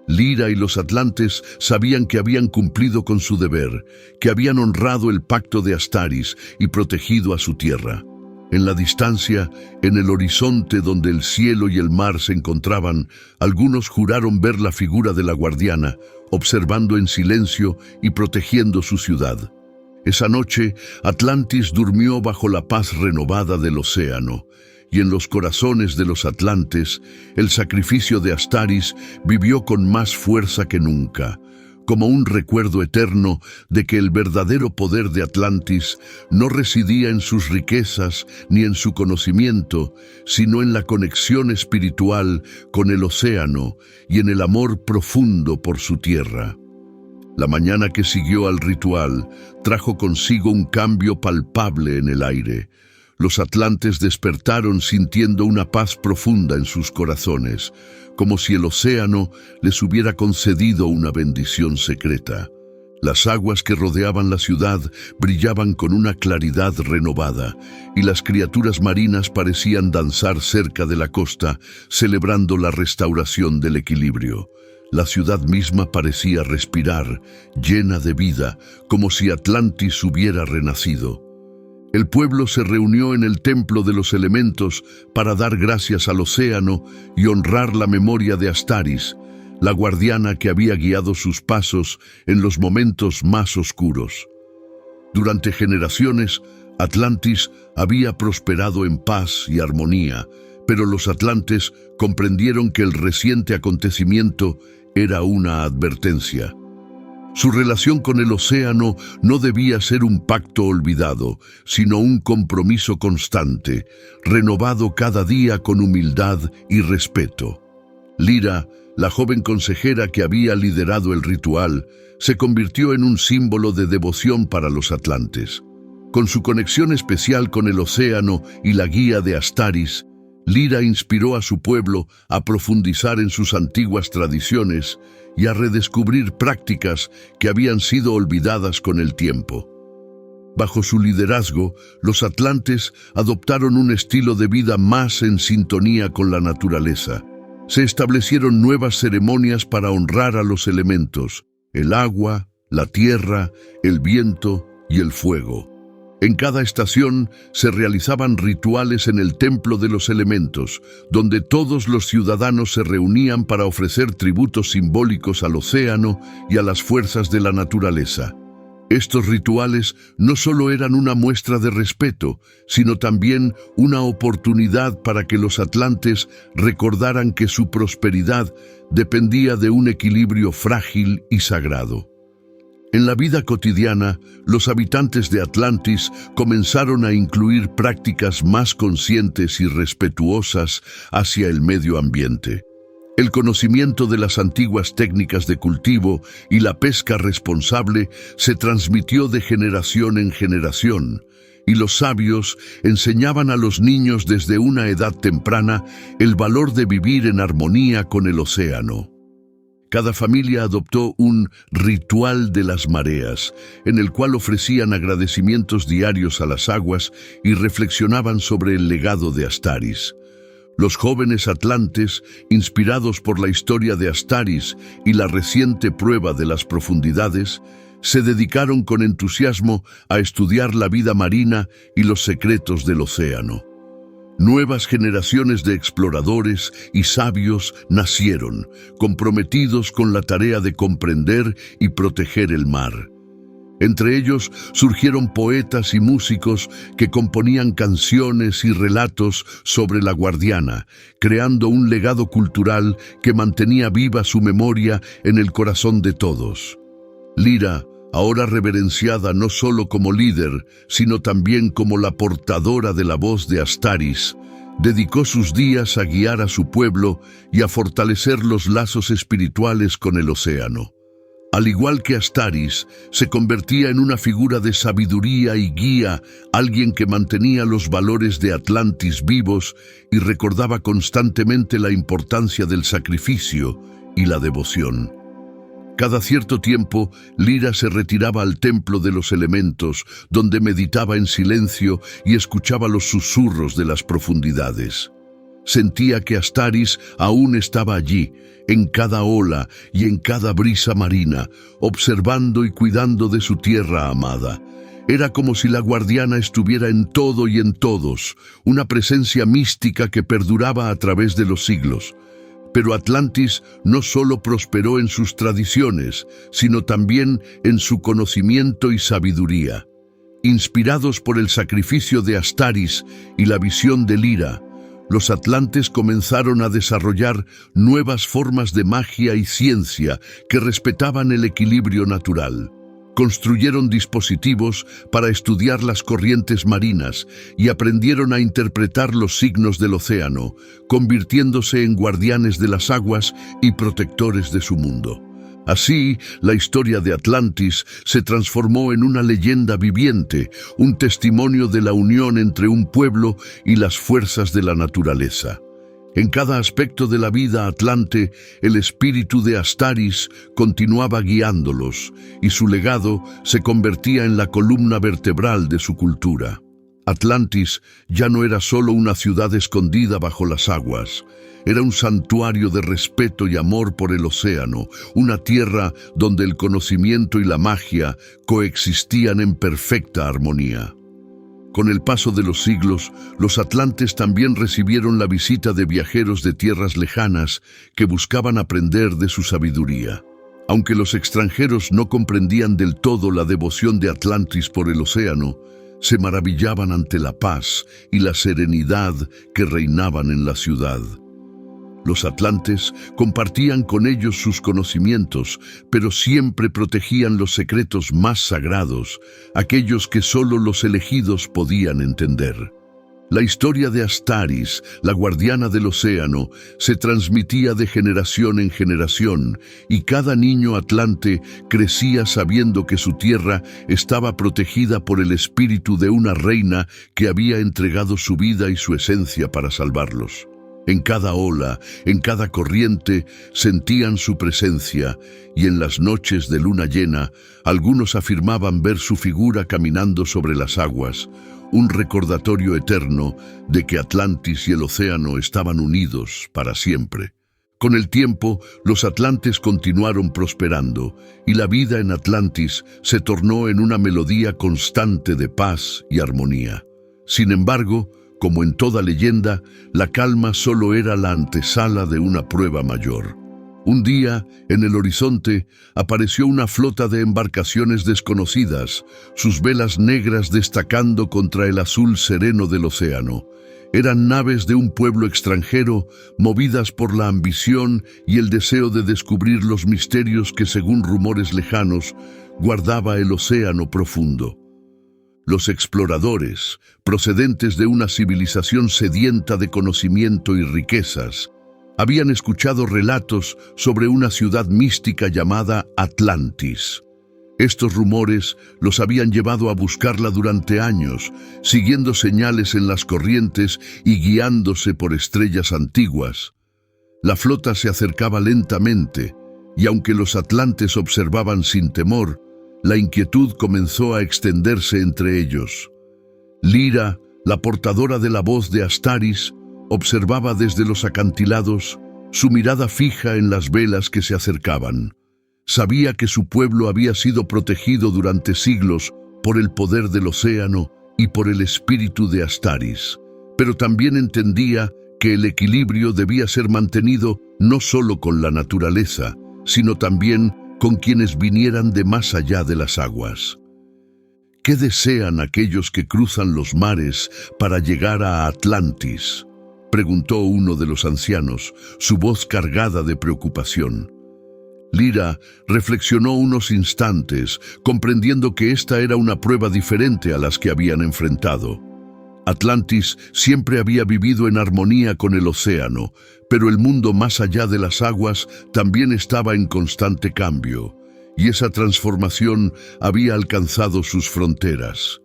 Lyra y los atlantes sabían que habían cumplido con su deber, que habían honrado el pacto de Astaris y protegido a su tierra. En la distancia, en el horizonte donde el cielo y el mar se encontraban, algunos juraron ver la figura de la guardiana, observando en silencio y protegiendo su ciudad. Esa noche, Atlantis durmió bajo la paz renovada del océano, y en los corazones de los atlantes, el sacrificio de Astaris vivió con más fuerza que nunca, como un recuerdo eterno de que el verdadero poder de Atlantis no residía en sus riquezas ni en su conocimiento, sino en la conexión espiritual con el océano y en el amor profundo por su tierra. La mañana que siguió al ritual trajo consigo un cambio palpable en el aire. Los atlantes despertaron sintiendo una paz profunda en sus corazones, como si el océano les hubiera concedido una bendición secreta. Las aguas que rodeaban la ciudad brillaban con una claridad renovada, y las criaturas marinas parecían danzar cerca de la costa, celebrando la restauración del equilibrio. La ciudad misma parecía respirar, llena de vida, como si Atlantis hubiera renacido. El pueblo se reunió en el Templo de los Elementos para dar gracias al océano y honrar la memoria de Astaris, la guardiana que había guiado sus pasos en los momentos más oscuros. Durante generaciones, Atlantis había prosperado en paz y armonía, pero los atlantes comprendieron que el reciente acontecimiento era una advertencia. Su relación con el océano no debía ser un pacto olvidado, sino un compromiso constante, renovado cada día con humildad y respeto. Lyra, la joven consejera que había liderado el ritual, se convirtió en un símbolo de devoción para los atlantes. Con su conexión especial con el océano y la guía de Astaris, Lyra inspiró a su pueblo a profundizar en sus antiguas tradiciones y a redescubrir prácticas que habían sido olvidadas con el tiempo. Bajo su liderazgo, los atlantes adoptaron un estilo de vida más en sintonía con la naturaleza. Se establecieron nuevas ceremonias para honrar a los elementos: el agua, la tierra, el viento y el fuego. En cada estación se realizaban rituales en el Templo de los Elementos, donde todos los ciudadanos se reunían para ofrecer tributos simbólicos al océano y a las fuerzas de la naturaleza. Estos rituales no solo eran una muestra de respeto, sino también una oportunidad para que los atlantes recordaran que su prosperidad dependía de un equilibrio frágil y sagrado. En la vida cotidiana, los habitantes de Atlantis comenzaron a incluir prácticas más conscientes y respetuosas hacia el medio ambiente. El conocimiento de las antiguas técnicas de cultivo y la pesca responsable se transmitió de generación en generación, y los sabios enseñaban a los niños desde una edad temprana el valor de vivir en armonía con el océano. Cada familia adoptó un ritual de las mareas, en el cual ofrecían agradecimientos diarios a las aguas y reflexionaban sobre el legado de Astaris. Los jóvenes atlantes, inspirados por la historia de Astaris y la reciente prueba de las profundidades, se dedicaron con entusiasmo a estudiar la vida marina y los secretos del océano. Nuevas generaciones de exploradores y sabios nacieron, comprometidos con la tarea de comprender y proteger el mar. Entre ellos surgieron poetas y músicos que componían canciones y relatos sobre la guardiana, creando un legado cultural que mantenía viva su memoria en el corazón de todos. Lyra, ahora reverenciada no solo como líder, sino también como la portadora de la voz de Astaris, dedicó sus días a guiar a su pueblo y a fortalecer los lazos espirituales con el océano. Al igual que Astaris, se convertía en una figura de sabiduría y guía, alguien que mantenía los valores de Atlantis vivos y recordaba constantemente la importancia del sacrificio y la devoción. Cada cierto tiempo, Lyra se retiraba al Templo de los Elementos, donde meditaba en silencio y escuchaba los susurros de las profundidades. Sentía que Astaris aún estaba allí, en cada ola y en cada brisa marina, observando y cuidando de su tierra amada. Era como si la guardiana estuviera en todo y en todos, una presencia mística que perduraba a través de los siglos. Pero Atlantis no solo prosperó en sus tradiciones, sino también en su conocimiento y sabiduría. Inspirados por el sacrificio de Astaris y la visión de Lyra, los atlantes comenzaron a desarrollar nuevas formas de magia y ciencia que respetaban el equilibrio natural. Construyeron dispositivos para estudiar las corrientes marinas y aprendieron a interpretar los signos del océano, convirtiéndose en guardianes de las aguas y protectores de su mundo. Así, la historia de Atlantis se transformó en una leyenda viviente, un testimonio de la unión entre un pueblo y las fuerzas de la naturaleza. En cada aspecto de la vida atlante, el espíritu de Astaris continuaba guiándolos, y su legado se convertía en la columna vertebral de su cultura. Atlantis ya no era solo una ciudad escondida bajo las aguas. era un santuario de respeto y amor por el océano, una tierra donde el conocimiento y la magia coexistían en perfecta armonía. Con el paso de los siglos, los atlantes también recibieron la visita de viajeros de tierras lejanas que buscaban aprender de su sabiduría. Aunque los extranjeros no comprendían del todo la devoción de Atlantis por el océano, se maravillaban ante la paz y la serenidad que reinaban en la ciudad. Los atlantes compartían con ellos sus conocimientos, pero siempre protegían los secretos más sagrados, aquellos que solo los elegidos podían entender. La historia de Astaris, la guardiana del océano, se transmitía de generación en generación, y cada niño atlante crecía sabiendo que su tierra estaba protegida por el espíritu de una reina que había entregado su vida y su esencia para salvarlos. En cada ola, en cada corriente, sentían su presencia, y en las noches de luna llena, algunos afirmaban ver su figura caminando sobre las aguas, un recordatorio eterno de que Atlantis y el océano estaban unidos para siempre. Con el tiempo, los atlantes continuaron prosperando, y la vida en Atlantis se tornó en una melodía constante de paz y armonía. Sin embargo, como en toda leyenda, la calma solo era la antesala de una prueba mayor. Un día, en el horizonte, apareció una flota de embarcaciones desconocidas, sus velas negras destacando contra el azul sereno del océano. Eran naves de un pueblo extranjero, movidas por la ambición y el deseo de descubrir los misterios que, según rumores lejanos, guardaba el océano profundo. Los exploradores, procedentes de una civilización sedienta de conocimiento y riquezas, habían escuchado relatos sobre una ciudad mística llamada Atlantis. Estos rumores los habían llevado a buscarla durante años, siguiendo señales en las corrientes y guiándose por estrellas antiguas. La flota se acercaba lentamente, y aunque los atlantes observaban sin temor, la inquietud comenzó a extenderse entre ellos. Lira, la portadora de la voz de Astaris, observaba desde los acantilados, su mirada fija en las velas que se acercaban. Sabía que su pueblo había sido protegido durante siglos por el poder del océano y por el espíritu de Astaris, pero también entendía que el equilibrio debía ser mantenido no solo con la naturaleza, sino también con quienes vinieran de más allá de las aguas. ¿Qué desean aquellos que cruzan los mares para llegar a Atlantis?, preguntó uno de los ancianos, su voz cargada de preocupación. Lira reflexionó unos instantes, comprendiendo que esta era una prueba diferente a las que habían enfrentado. Atlantis siempre había vivido en armonía con el océano, pero el mundo más allá de las aguas también estaba en constante cambio, y esa transformación había alcanzado sus fronteras.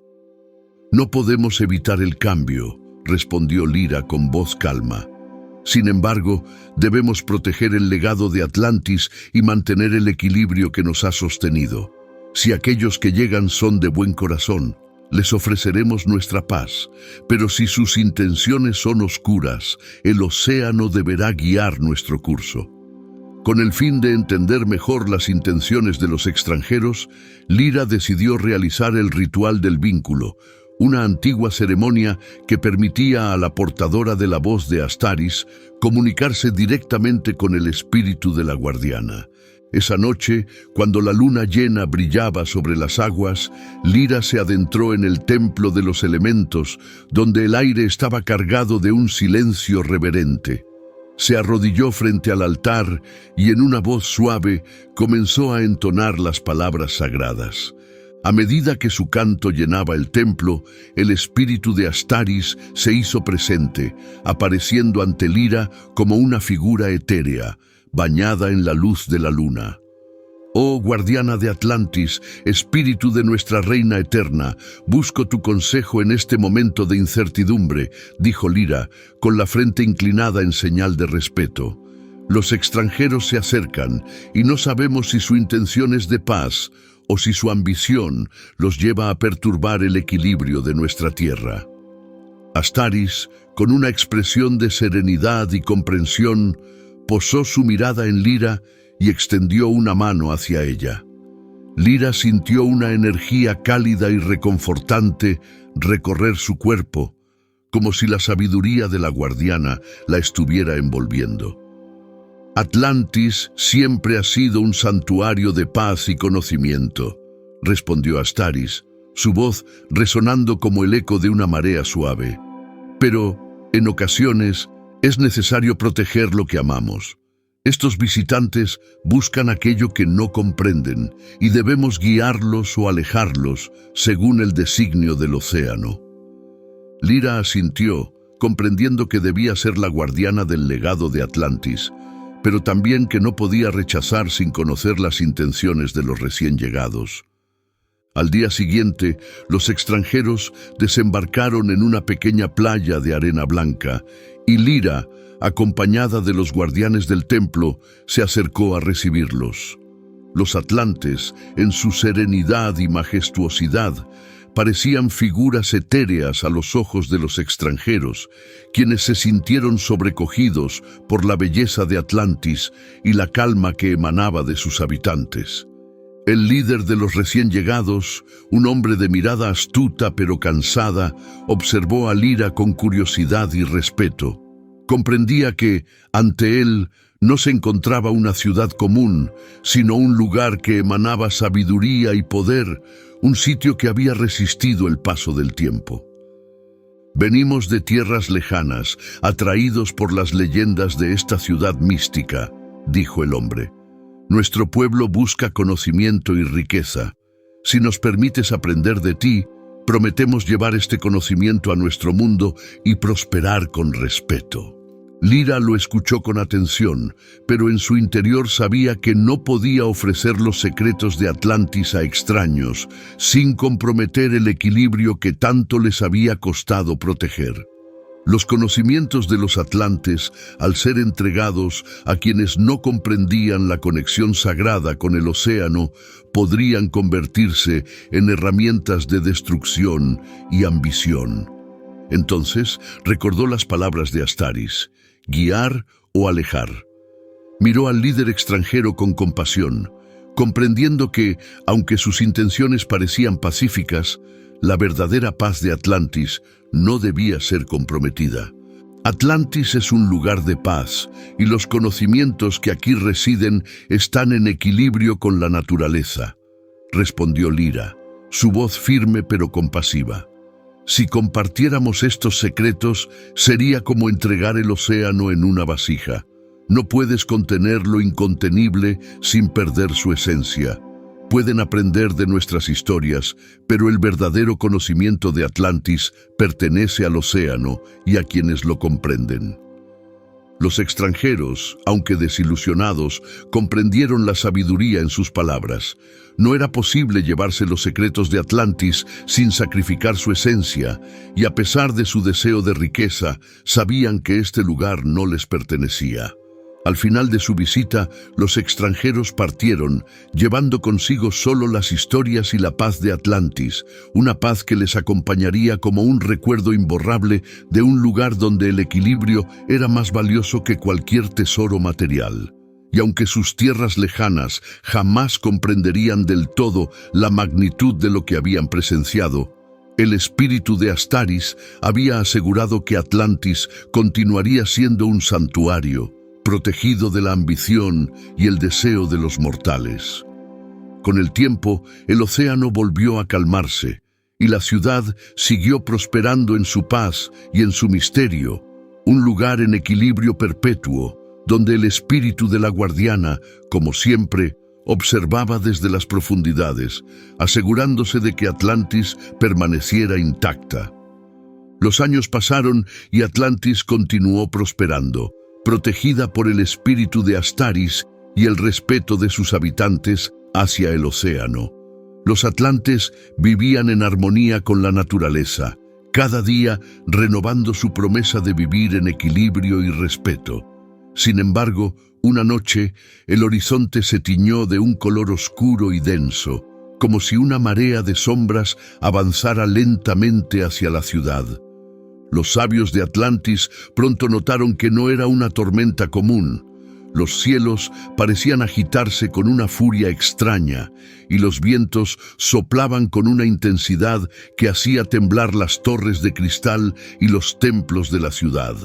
«No podemos evitar el cambio», respondió Lira con voz calma. «Sin embargo, debemos proteger el legado de Atlantis y mantener el equilibrio que nos ha sostenido. Si aquellos que llegan son de buen corazón, les ofreceremos nuestra paz, pero si sus intenciones son oscuras, el océano deberá guiar nuestro curso». Con el fin de entender mejor las intenciones de los extranjeros, Lira decidió realizar el ritual del vínculo, una antigua ceremonia que permitía a la portadora de la voz de Astaris comunicarse directamente con el espíritu de la guardiana. Esa noche, cuando la luna llena brillaba sobre las aguas, Lira se adentró en el templo de los elementos, donde el aire estaba cargado de un silencio reverente. Se arrodilló frente al altar y en una voz suave comenzó a entonar las palabras sagradas. A medida que su canto llenaba el templo, el espíritu de Astaris se hizo presente, apareciendo ante Lira como una figura etérea, bañada en la luz de la luna. «Oh guardiana de Atlantis, espíritu de nuestra reina eterna, busco tu consejo en este momento de incertidumbre», dijo Lira, con la frente inclinada en señal de respeto. «Los extranjeros se acercan, y no sabemos si su intención es de paz, o si su ambición los lleva a perturbar el equilibrio de nuestra tierra». Astaris, con una expresión de serenidad y comprensión, posó su mirada en Lyra y extendió una mano hacia ella. Lyra sintió una energía cálida y reconfortante recorrer su cuerpo, como si la sabiduría de la guardiana la estuviera envolviendo. Atlantis siempre ha sido un santuario de paz y conocimiento, respondió Astaris, su voz resonando como el eco de una marea suave. Pero, en ocasiones, es necesario proteger lo que amamos. Estos visitantes buscan aquello que no comprenden y debemos guiarlos o alejarlos según el designio del océano. Lyra asintió, comprendiendo que debía ser la guardiana del legado de Atlantis, pero también que no podía rechazar sin conocer las intenciones de los recién llegados. Al día siguiente, los extranjeros desembarcaron en una pequeña playa de arena blanca y Lyra, acompañada de los guardianes del templo, se acercó a recibirlos. Los atlantes, en su serenidad y majestuosidad, parecían figuras etéreas a los ojos de los extranjeros, quienes se sintieron sobrecogidos por la belleza de Atlantis y la calma que emanaba de sus habitantes. El líder de los recién llegados, un hombre de mirada astuta pero cansada, observó a Lyra con curiosidad y respeto. Comprendía que, ante él, no se encontraba una ciudad común, sino un lugar que emanaba sabiduría y poder, un sitio que había resistido el paso del tiempo. Venimos de tierras lejanas, atraídos por las leyendas de esta ciudad mística, dijo el hombre. Nuestro pueblo busca conocimiento y riqueza. Si nos permites aprender de ti, prometemos llevar este conocimiento a nuestro mundo y prosperar con respeto. Lyra lo escuchó con atención, pero en su interior sabía que no podía ofrecer los secretos de Atlantis a extraños, sin comprometer el equilibrio que tanto les había costado proteger. Los conocimientos de los atlantes, al ser entregados a quienes no comprendían la conexión sagrada con el océano, podrían convertirse en herramientas de destrucción y ambición. Entonces recordó las palabras de Astaris: guiar o alejar. Miró al líder extranjero con compasión, comprendiendo que, aunque sus intenciones parecían pacíficas, la verdadera paz de Atlantis no debía ser comprometida. Atlantis es un lugar de paz, y los conocimientos que aquí residen están en equilibrio con la naturaleza, respondió Lyra, su voz firme pero compasiva. Si compartiéramos estos secretos, sería como entregar el océano en una vasija. No puedes contener lo incontenible sin perder su esencia. Pueden aprender de nuestras historias, pero el verdadero conocimiento de Atlantis pertenece al océano y a quienes lo comprenden. Los extranjeros, aunque desilusionados, comprendieron la sabiduría en sus palabras. No era posible llevarse los secretos de Atlantis sin sacrificar su esencia, y a pesar de su deseo de riqueza, sabían que este lugar no les pertenecía. Al final de su visita, los extranjeros partieron, llevando consigo solo las historias y la paz de Atlantis, una paz que les acompañaría como un recuerdo imborrable de un lugar donde el equilibrio era más valioso que cualquier tesoro material. Y aunque sus tierras lejanas jamás comprenderían del todo la magnitud de lo que habían presenciado, el espíritu de Astaris había asegurado que Atlantis continuaría siendo un santuario, protegido de la ambición y el deseo de los mortales. Con el tiempo, el océano volvió a calmarse, y la ciudad siguió prosperando en su paz y en su misterio, un lugar en equilibrio perpetuo, donde el espíritu de la guardiana, como siempre, observaba desde las profundidades, asegurándose de que Atlantis permaneciera intacta. Los años pasaron y Atlantis continuó prosperando, protegida por el espíritu de Astaris y el respeto de sus habitantes hacia el océano. Los atlantes vivían en armonía con la naturaleza, cada día renovando su promesa de vivir en equilibrio y respeto. Sin embargo, una noche, el horizonte se tiñó de un color oscuro y denso, como si una marea de sombras avanzara lentamente hacia la ciudad. Los sabios de Atlantis pronto notaron que no era una tormenta común. Los cielos parecían agitarse con una furia extraña y los vientos soplaban con una intensidad que hacía temblar las torres de cristal y los templos de la ciudad.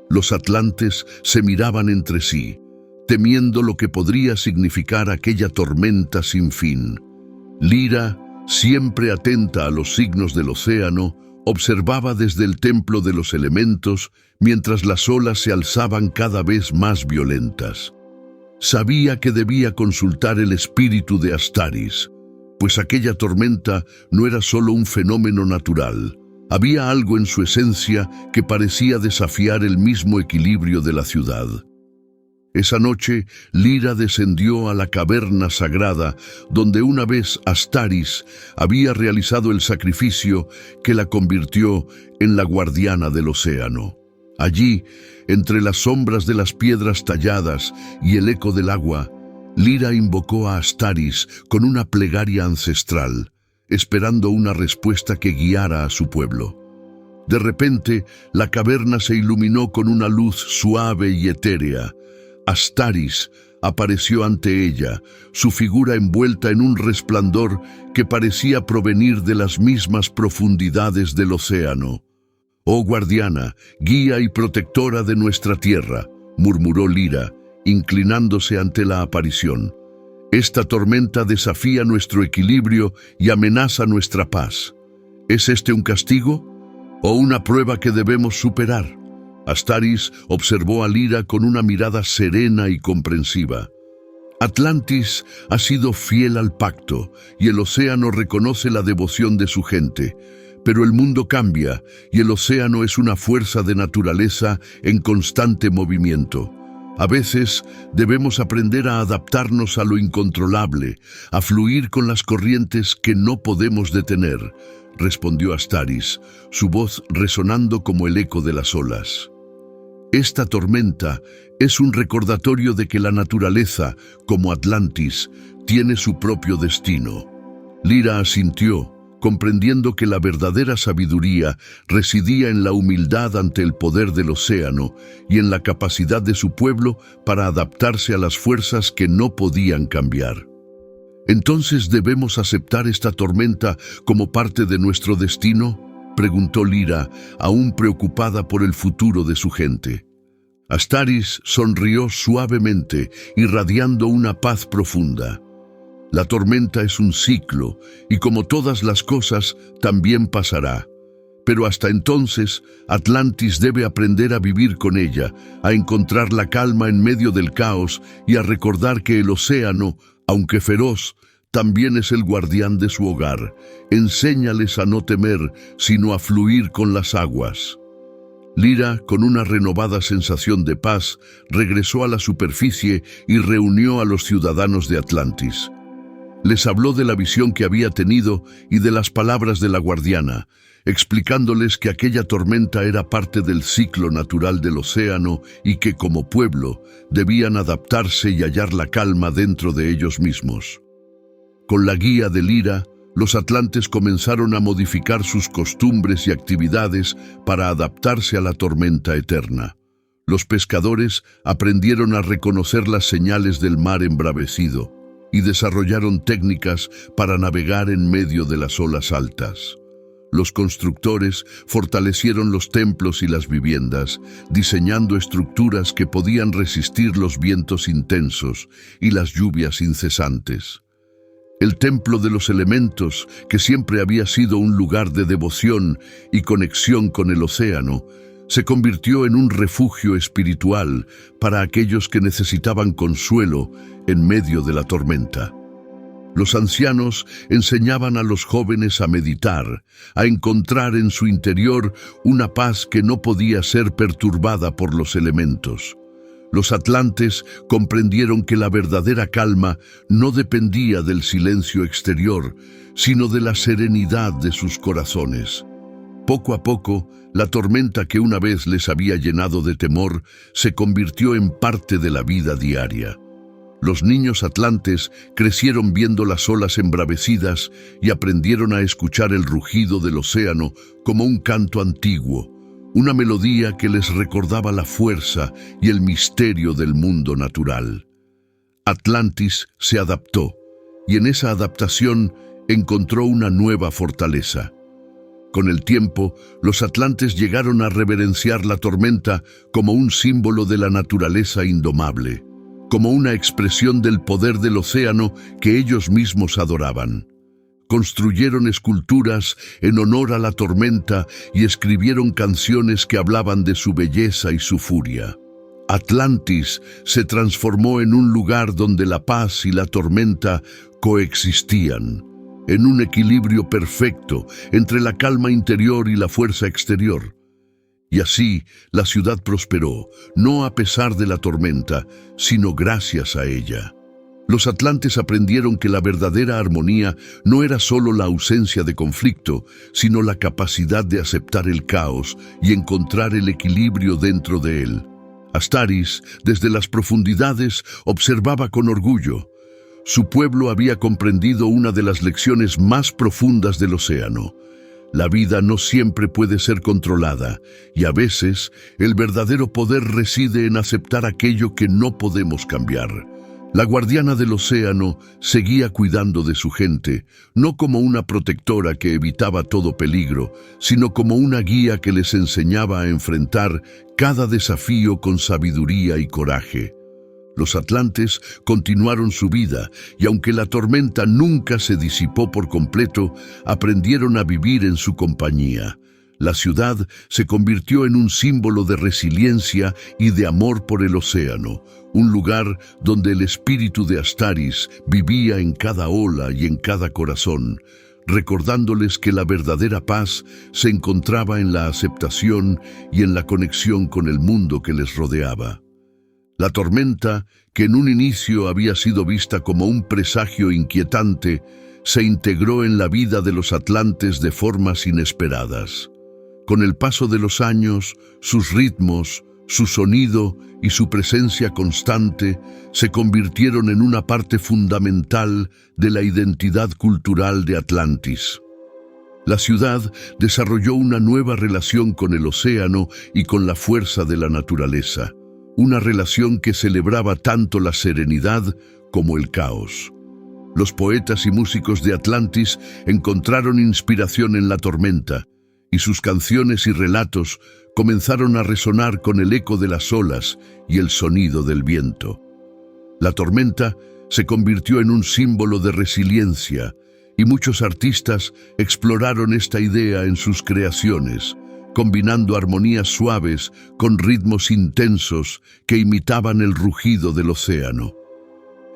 Los atlantes se miraban entre sí, temiendo lo que podría significar aquella tormenta sin fin. Lira, siempre atenta a los signos del océano, observaba desde el templo de los elementos mientras las olas se alzaban cada vez más violentas. Sabía que debía consultar el espíritu de Astaris, pues aquella tormenta no era solo un fenómeno natural. Había algo en su esencia que parecía desafiar el mismo equilibrio de la ciudad. Esa noche, Lira descendió a la caverna sagrada, donde una vez Astaris había realizado el sacrificio que la convirtió en la guardiana del océano. Allí, entre las sombras de las piedras talladas y el eco del agua, Lira invocó a Astaris con una plegaria ancestral, esperando una respuesta que guiara a su pueblo. De repente, la caverna se iluminó con una luz suave y etérea. Astaris apareció ante ella, su figura envuelta en un resplandor que parecía provenir de las mismas profundidades del océano. «Oh guardiana, guía y protectora de nuestra tierra», murmuró Lira, inclinándose ante la aparición. «Esta tormenta desafía nuestro equilibrio y amenaza nuestra paz. ¿Es este un castigo o una prueba que debemos superar?» Astaris observó a Lira con una mirada serena y comprensiva. Atlantis ha sido fiel al pacto y el océano reconoce la devoción de su gente, pero el mundo cambia y el océano es una fuerza de naturaleza en constante movimiento. A veces debemos aprender a adaptarnos a lo incontrolable, a fluir con las corrientes que no podemos detener, respondió Astaris, su voz resonando como el eco de las olas. Esta tormenta es un recordatorio de que la naturaleza, como Atlantis, tiene su propio destino. Lira asintió, comprendiendo que la verdadera sabiduría residía en la humildad ante el poder del océano y en la capacidad de su pueblo para adaptarse a las fuerzas que no podían cambiar. ¿Entonces debemos aceptar esta tormenta como parte de nuestro destino?, preguntó Lira, aún preocupada por el futuro de su gente. Astaris sonrió suavemente, irradiando una paz profunda. La tormenta es un ciclo, y como todas las cosas, también pasará. Pero hasta entonces, Atlantis debe aprender a vivir con ella, a encontrar la calma en medio del caos y a recordar que el océano, aunque feroz, también es el guardián de su hogar. Enséñales a no temer, sino a fluir con las aguas. Lira, con una renovada sensación de paz, regresó a la superficie y reunió a los ciudadanos de Atlantis. Les habló de la visión que había tenido y de las palabras de la guardiana, explicándoles que aquella tormenta era parte del ciclo natural del océano y que, como pueblo, debían adaptarse y hallar la calma dentro de ellos mismos. Con la guía de Lira, los atlantes comenzaron a modificar sus costumbres y actividades para adaptarse a la tormenta eterna. Los pescadores aprendieron a reconocer las señales del mar embravecido y desarrollaron técnicas para navegar en medio de las olas altas. Los constructores fortalecieron los templos y las viviendas, diseñando estructuras que podían resistir los vientos intensos y las lluvias incesantes. El templo de los elementos, que siempre había sido un lugar de devoción y conexión con el océano, se convirtió en un refugio espiritual para aquellos que necesitaban consuelo en medio de la tormenta. Los ancianos enseñaban a los jóvenes a meditar, a encontrar en su interior una paz que no podía ser perturbada por los elementos. Los atlantes comprendieron que la verdadera calma no dependía del silencio exterior, sino de la serenidad de sus corazones. Poco a poco, la tormenta que una vez les había llenado de temor se convirtió en parte de la vida diaria. Los niños atlantes crecieron viendo las olas embravecidas y aprendieron a escuchar el rugido del océano como un canto antiguo, una melodía que les recordaba la fuerza y el misterio del mundo natural. Atlantis se adaptó, y en esa adaptación encontró una nueva fortaleza. Con el tiempo, los atlantes llegaron a reverenciar la tormenta como un símbolo de la naturaleza indomable, como una expresión del poder del océano que ellos mismos adoraban. Construyeron esculturas en honor a la tormenta y escribieron canciones que hablaban de su belleza y su furia. Atlantis se transformó en un lugar donde la paz y la tormenta coexistían, en un equilibrio perfecto entre la calma interior y la fuerza exterior. Y así la ciudad prosperó, no a pesar de la tormenta, sino gracias a ella. Los atlantes aprendieron que la verdadera armonía no era solo la ausencia de conflicto, sino la capacidad de aceptar el caos y encontrar el equilibrio dentro de él. Astaris, desde las profundidades, observaba con orgullo. Su pueblo había comprendido una de las lecciones más profundas del océano. La vida no siempre puede ser controlada, y a veces el verdadero poder reside en aceptar aquello que no podemos cambiar. La guardiana del océano seguía cuidando de su gente, no como una protectora que evitaba todo peligro, sino como una guía que les enseñaba a enfrentar cada desafío con sabiduría y coraje. Los atlantes continuaron su vida, y aunque la tormenta nunca se disipó por completo, aprendieron a vivir en su compañía. La ciudad se convirtió en un símbolo de resiliencia y de amor por el océano, un lugar donde el espíritu de Astaris vivía en cada ola y en cada corazón, recordándoles que la verdadera paz se encontraba en la aceptación y en la conexión con el mundo que les rodeaba. La tormenta, que en un inicio había sido vista como un presagio inquietante, se integró en la vida de los atlantes de formas inesperadas. Con el paso de los años, sus ritmos, su sonido y su presencia constante se convirtieron en una parte fundamental de la identidad cultural de Atlantis. La ciudad desarrolló una nueva relación con el océano y con la fuerza de la naturaleza, una relación que celebraba tanto la serenidad como el caos. Los poetas y músicos de Atlantis encontraron inspiración en la tormenta, y sus canciones y relatos comenzaron a resonar con el eco de las olas y el sonido del viento. La tormenta se convirtió en un símbolo de resiliencia, y muchos artistas exploraron esta idea en sus creaciones, combinando armonías suaves con ritmos intensos que imitaban el rugido del océano.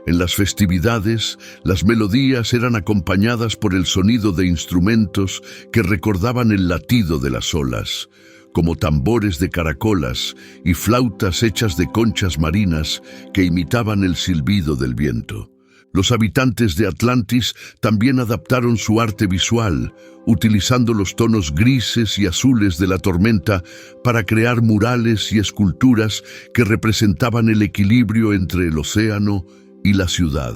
En las festividades, las melodías eran acompañadas por el sonido de instrumentos que recordaban el latido de las olas, como tambores de caracolas y flautas hechas de conchas marinas que imitaban el silbido del viento. Los habitantes de Atlantis también adaptaron su arte visual, utilizando los tonos grises y azules de la tormenta para crear murales y esculturas que representaban el equilibrio entre el océano y la ciudad.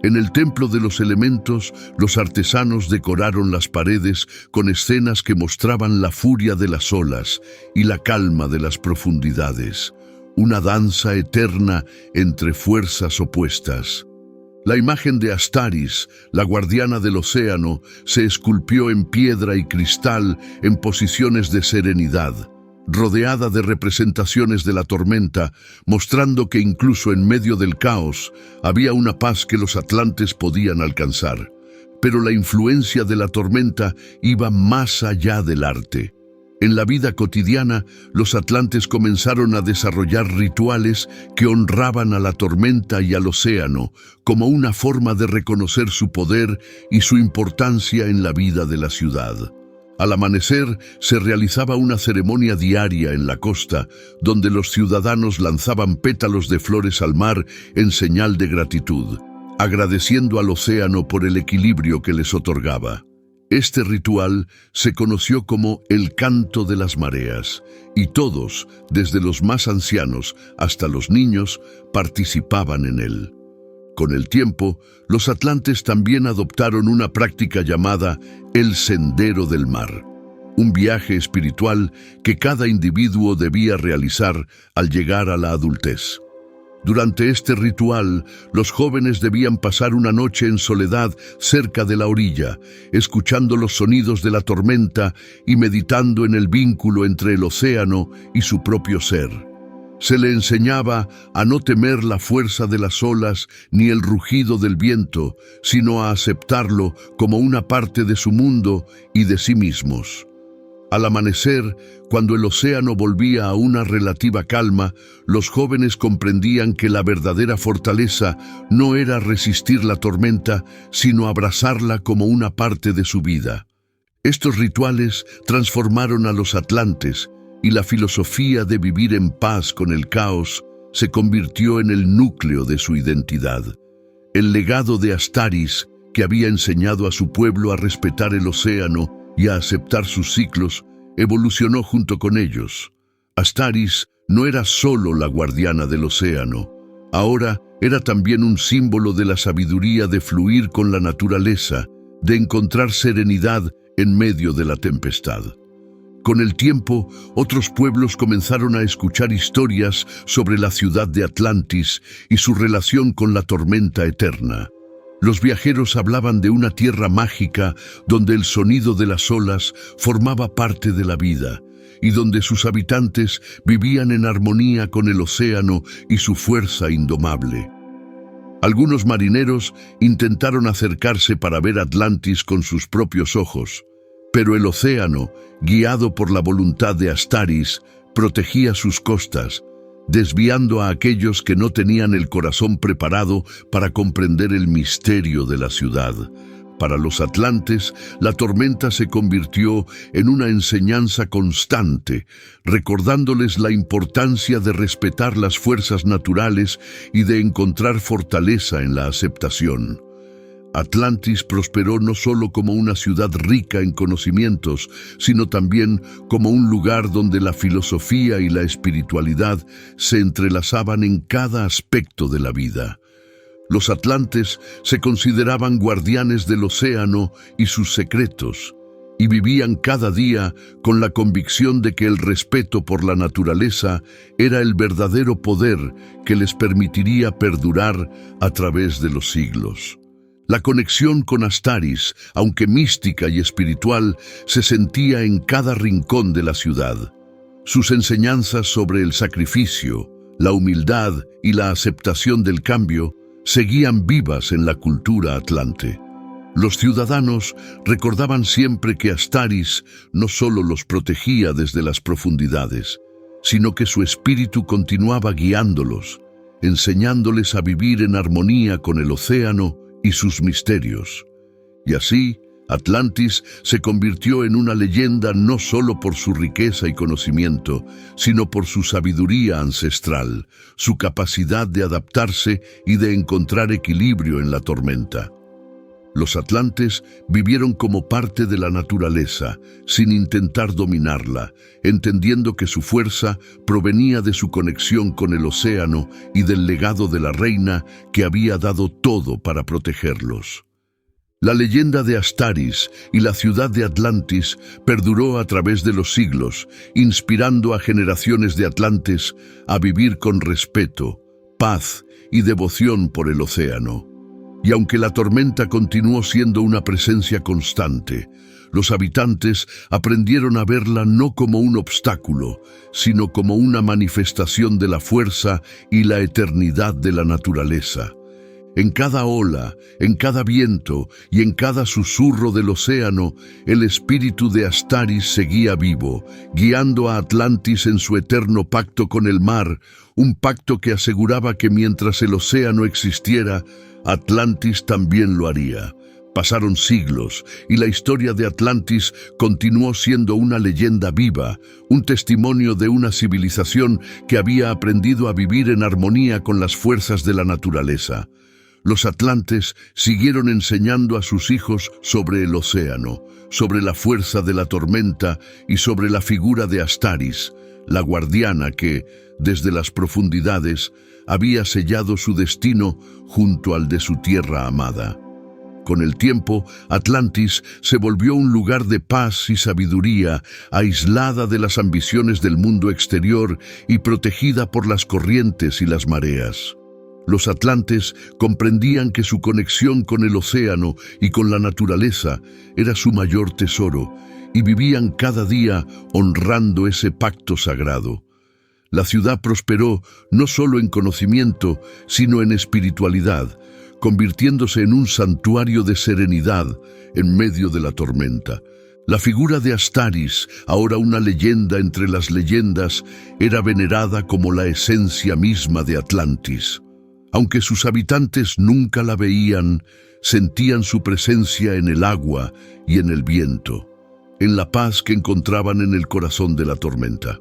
En el Templo de los Elementos, los artesanos decoraron las paredes con escenas que mostraban la furia de las olas y la calma de las profundidades, una danza eterna entre fuerzas opuestas. La imagen de Astaris, la guardiana del océano, se esculpió en piedra y cristal en posiciones de serenidad, rodeada de representaciones de la tormenta, mostrando que incluso en medio del caos había una paz que los atlantes podían alcanzar. Pero la influencia de la tormenta iba más allá del arte. En la vida cotidiana, los atlantes comenzaron a desarrollar rituales que honraban a la tormenta y al océano como una forma de reconocer su poder y su importancia en la vida de la ciudad. Al amanecer, se realizaba una ceremonia diaria en la costa, donde los ciudadanos lanzaban pétalos de flores al mar en señal de gratitud, agradeciendo al océano por el equilibrio que les otorgaba. Este ritual se conoció como el canto de las mareas, y todos, desde los más ancianos hasta los niños, participaban en él. Con el tiempo, los atlantes también adoptaron una práctica llamada el Sendero del Mar. un viaje espiritual que cada individuo debía realizar al llegar a la adultez. Durante este ritual, los jóvenes debían pasar una noche en soledad cerca de la orilla, escuchando los sonidos de la tormenta y meditando en el vínculo entre el océano y su propio ser. Se le enseñaba a no temer la fuerza de las olas ni el rugido del viento, sino a aceptarlo como una parte de su mundo y de sí mismos. Al amanecer, cuando el océano volvía a una relativa calma, los jóvenes comprendían que la verdadera fortaleza no era resistir la tormenta, sino abrazarla como una parte de su vida. Estos rituales transformaron a los atlantes, y la filosofía de vivir en paz con el caos se convirtió en el núcleo de su identidad. El legado de Astaris, que había enseñado a su pueblo a respetar el océano y a aceptar sus ciclos, evolucionó junto con ellos. Astaris no era solo la guardiana del océano, ahora era también un símbolo de la sabiduría de fluir con la naturaleza, de encontrar serenidad en medio de la tempestad. Con el tiempo, otros pueblos comenzaron a escuchar historias sobre la ciudad de Atlantis y su relación con la tormenta eterna. Los viajeros hablaban de una tierra mágica donde el sonido de las olas formaba parte de la vida y donde sus habitantes vivían en armonía con el océano y su fuerza indomable. Algunos marineros intentaron acercarse para ver Atlantis con sus propios ojos, pero el océano, guiado por la voluntad de Astaris, protegía sus costas, desviando a aquellos que no tenían el corazón preparado para comprender el misterio de la ciudad. Para los atlantes, la tormenta se convirtió en una enseñanza constante, recordándoles la importancia de respetar las fuerzas naturales y de encontrar fortaleza en la aceptación. Atlantis prosperó no solo como una ciudad rica en conocimientos, sino también como un lugar donde la filosofía y la espiritualidad se entrelazaban en cada aspecto de la vida. Los atlantes se consideraban guardianes del océano y sus secretos, y vivían cada día con la convicción de que el respeto por la naturaleza era el verdadero poder que les permitiría perdurar a través de los siglos. La conexión con Astaris, aunque mística y espiritual, se sentía en cada rincón de la ciudad. Sus enseñanzas sobre el sacrificio, la humildad y la aceptación del cambio seguían vivas en la cultura atlante. Los ciudadanos recordaban siempre que Astaris no solo los protegía desde las profundidades, sino que su espíritu continuaba guiándolos, enseñándoles a vivir en armonía con el océano y sus misterios. Y así, Atlantis se convirtió en una leyenda no solo por su riqueza y conocimiento, sino por su sabiduría ancestral, su capacidad de adaptarse y de encontrar equilibrio en la tormenta. Los atlantes vivieron como parte de la naturaleza, sin intentar dominarla, entendiendo que su fuerza provenía de su conexión con el océano y del legado de la reina que había dado todo para protegerlos. La leyenda de Astaris y la ciudad de Atlantis perduró a través de los siglos, inspirando a generaciones de atlantes a vivir con respeto, paz y devoción por el océano. Y aunque la tormenta continuó siendo una presencia constante, los habitantes aprendieron a verla no como un obstáculo, sino como una manifestación de la fuerza y la eternidad de la naturaleza. En cada ola, en cada viento y en cada susurro del océano, el espíritu de Astaris seguía vivo, guiando a Atlantis en su eterno pacto con el mar, un pacto que aseguraba que mientras el océano existiera, Atlantis también lo haría. Pasaron siglos y la historia de Atlantis continuó siendo una leyenda viva, un testimonio de una civilización que había aprendido a vivir en armonía con las fuerzas de la naturaleza. Los atlantes siguieron enseñando a sus hijos sobre el océano, sobre la fuerza de la tormenta y sobre la figura de Astaris, la guardiana que, desde las profundidades, había sellado su destino junto al de su tierra amada. Con el tiempo, Atlantis se volvió un lugar de paz y sabiduría, aislada de las ambiciones del mundo exterior y protegida por las corrientes y las mareas. Los atlantes comprendían que su conexión con el océano y con la naturaleza era su mayor tesoro, y vivían cada día honrando ese pacto sagrado. La ciudad prosperó no solo en conocimiento, sino en espiritualidad, convirtiéndose en un santuario de serenidad en medio de la tormenta. La figura de Astaris, ahora una leyenda entre las leyendas, era venerada como la esencia misma de Atlantis. Aunque sus habitantes nunca la veían, sentían su presencia en el agua y en el viento, en la paz que encontraban en el corazón de la tormenta.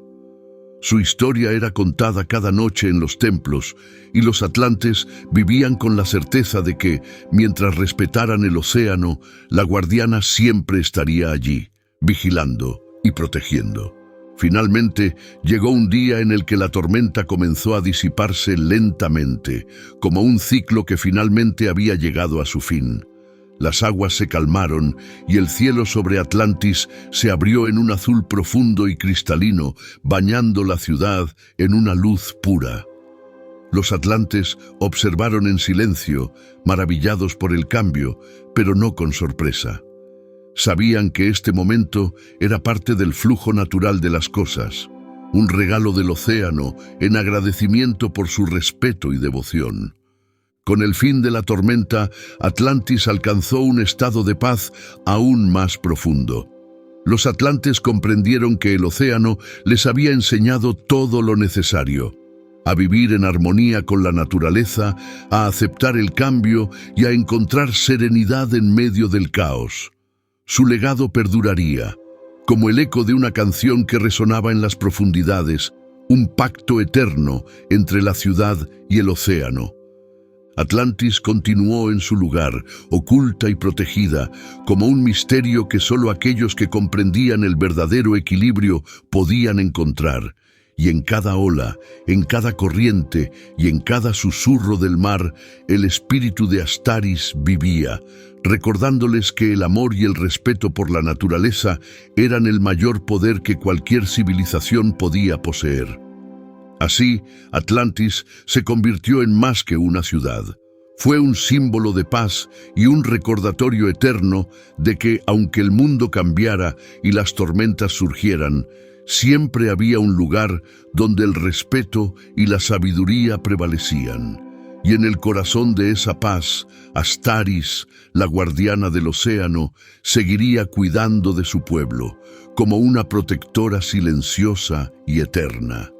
Su historia era contada cada noche en los templos, y los atlantes vivían con la certeza de que, mientras respetaran el océano, la guardiana siempre estaría allí, vigilando y protegiendo. Finalmente, llegó un día en el que la tormenta comenzó a disiparse lentamente, como un ciclo que finalmente había llegado a su fin. Las aguas se calmaron y el cielo sobre Atlantis se abrió en un azul profundo y cristalino, bañando la ciudad en una luz pura. Los atlantes observaron en silencio, maravillados por el cambio, pero no con sorpresa. Sabían que este momento era parte del flujo natural de las cosas, un regalo del océano en agradecimiento por su respeto y devoción. Con el fin de la tormenta, Atlantis alcanzó un estado de paz aún más profundo. Los atlantes comprendieron que el océano les había enseñado todo lo necesario: a vivir en armonía con la naturaleza, a aceptar el cambio y a encontrar serenidad en medio del caos. Su legado perduraría, como el eco de una canción que resonaba en las profundidades, un pacto eterno entre la ciudad y el océano. Atlantis continuó en su lugar, oculta y protegida, como un misterio que solo aquellos que comprendían el verdadero equilibrio podían encontrar. Y en cada ola, en cada corriente y en cada susurro del mar, el espíritu de Astaris vivía, recordándoles que el amor y el respeto por la naturaleza eran el mayor poder que cualquier civilización podía poseer. Así, Atlantis se convirtió en más que una ciudad. Fue un símbolo de paz y un recordatorio eterno de que, aunque el mundo cambiara y las tormentas surgieran, siempre había un lugar donde el respeto y la sabiduría prevalecían. Y en el corazón de esa paz, Astaris, la guardiana del océano, seguiría cuidando de su pueblo, como una protectora silenciosa y eterna.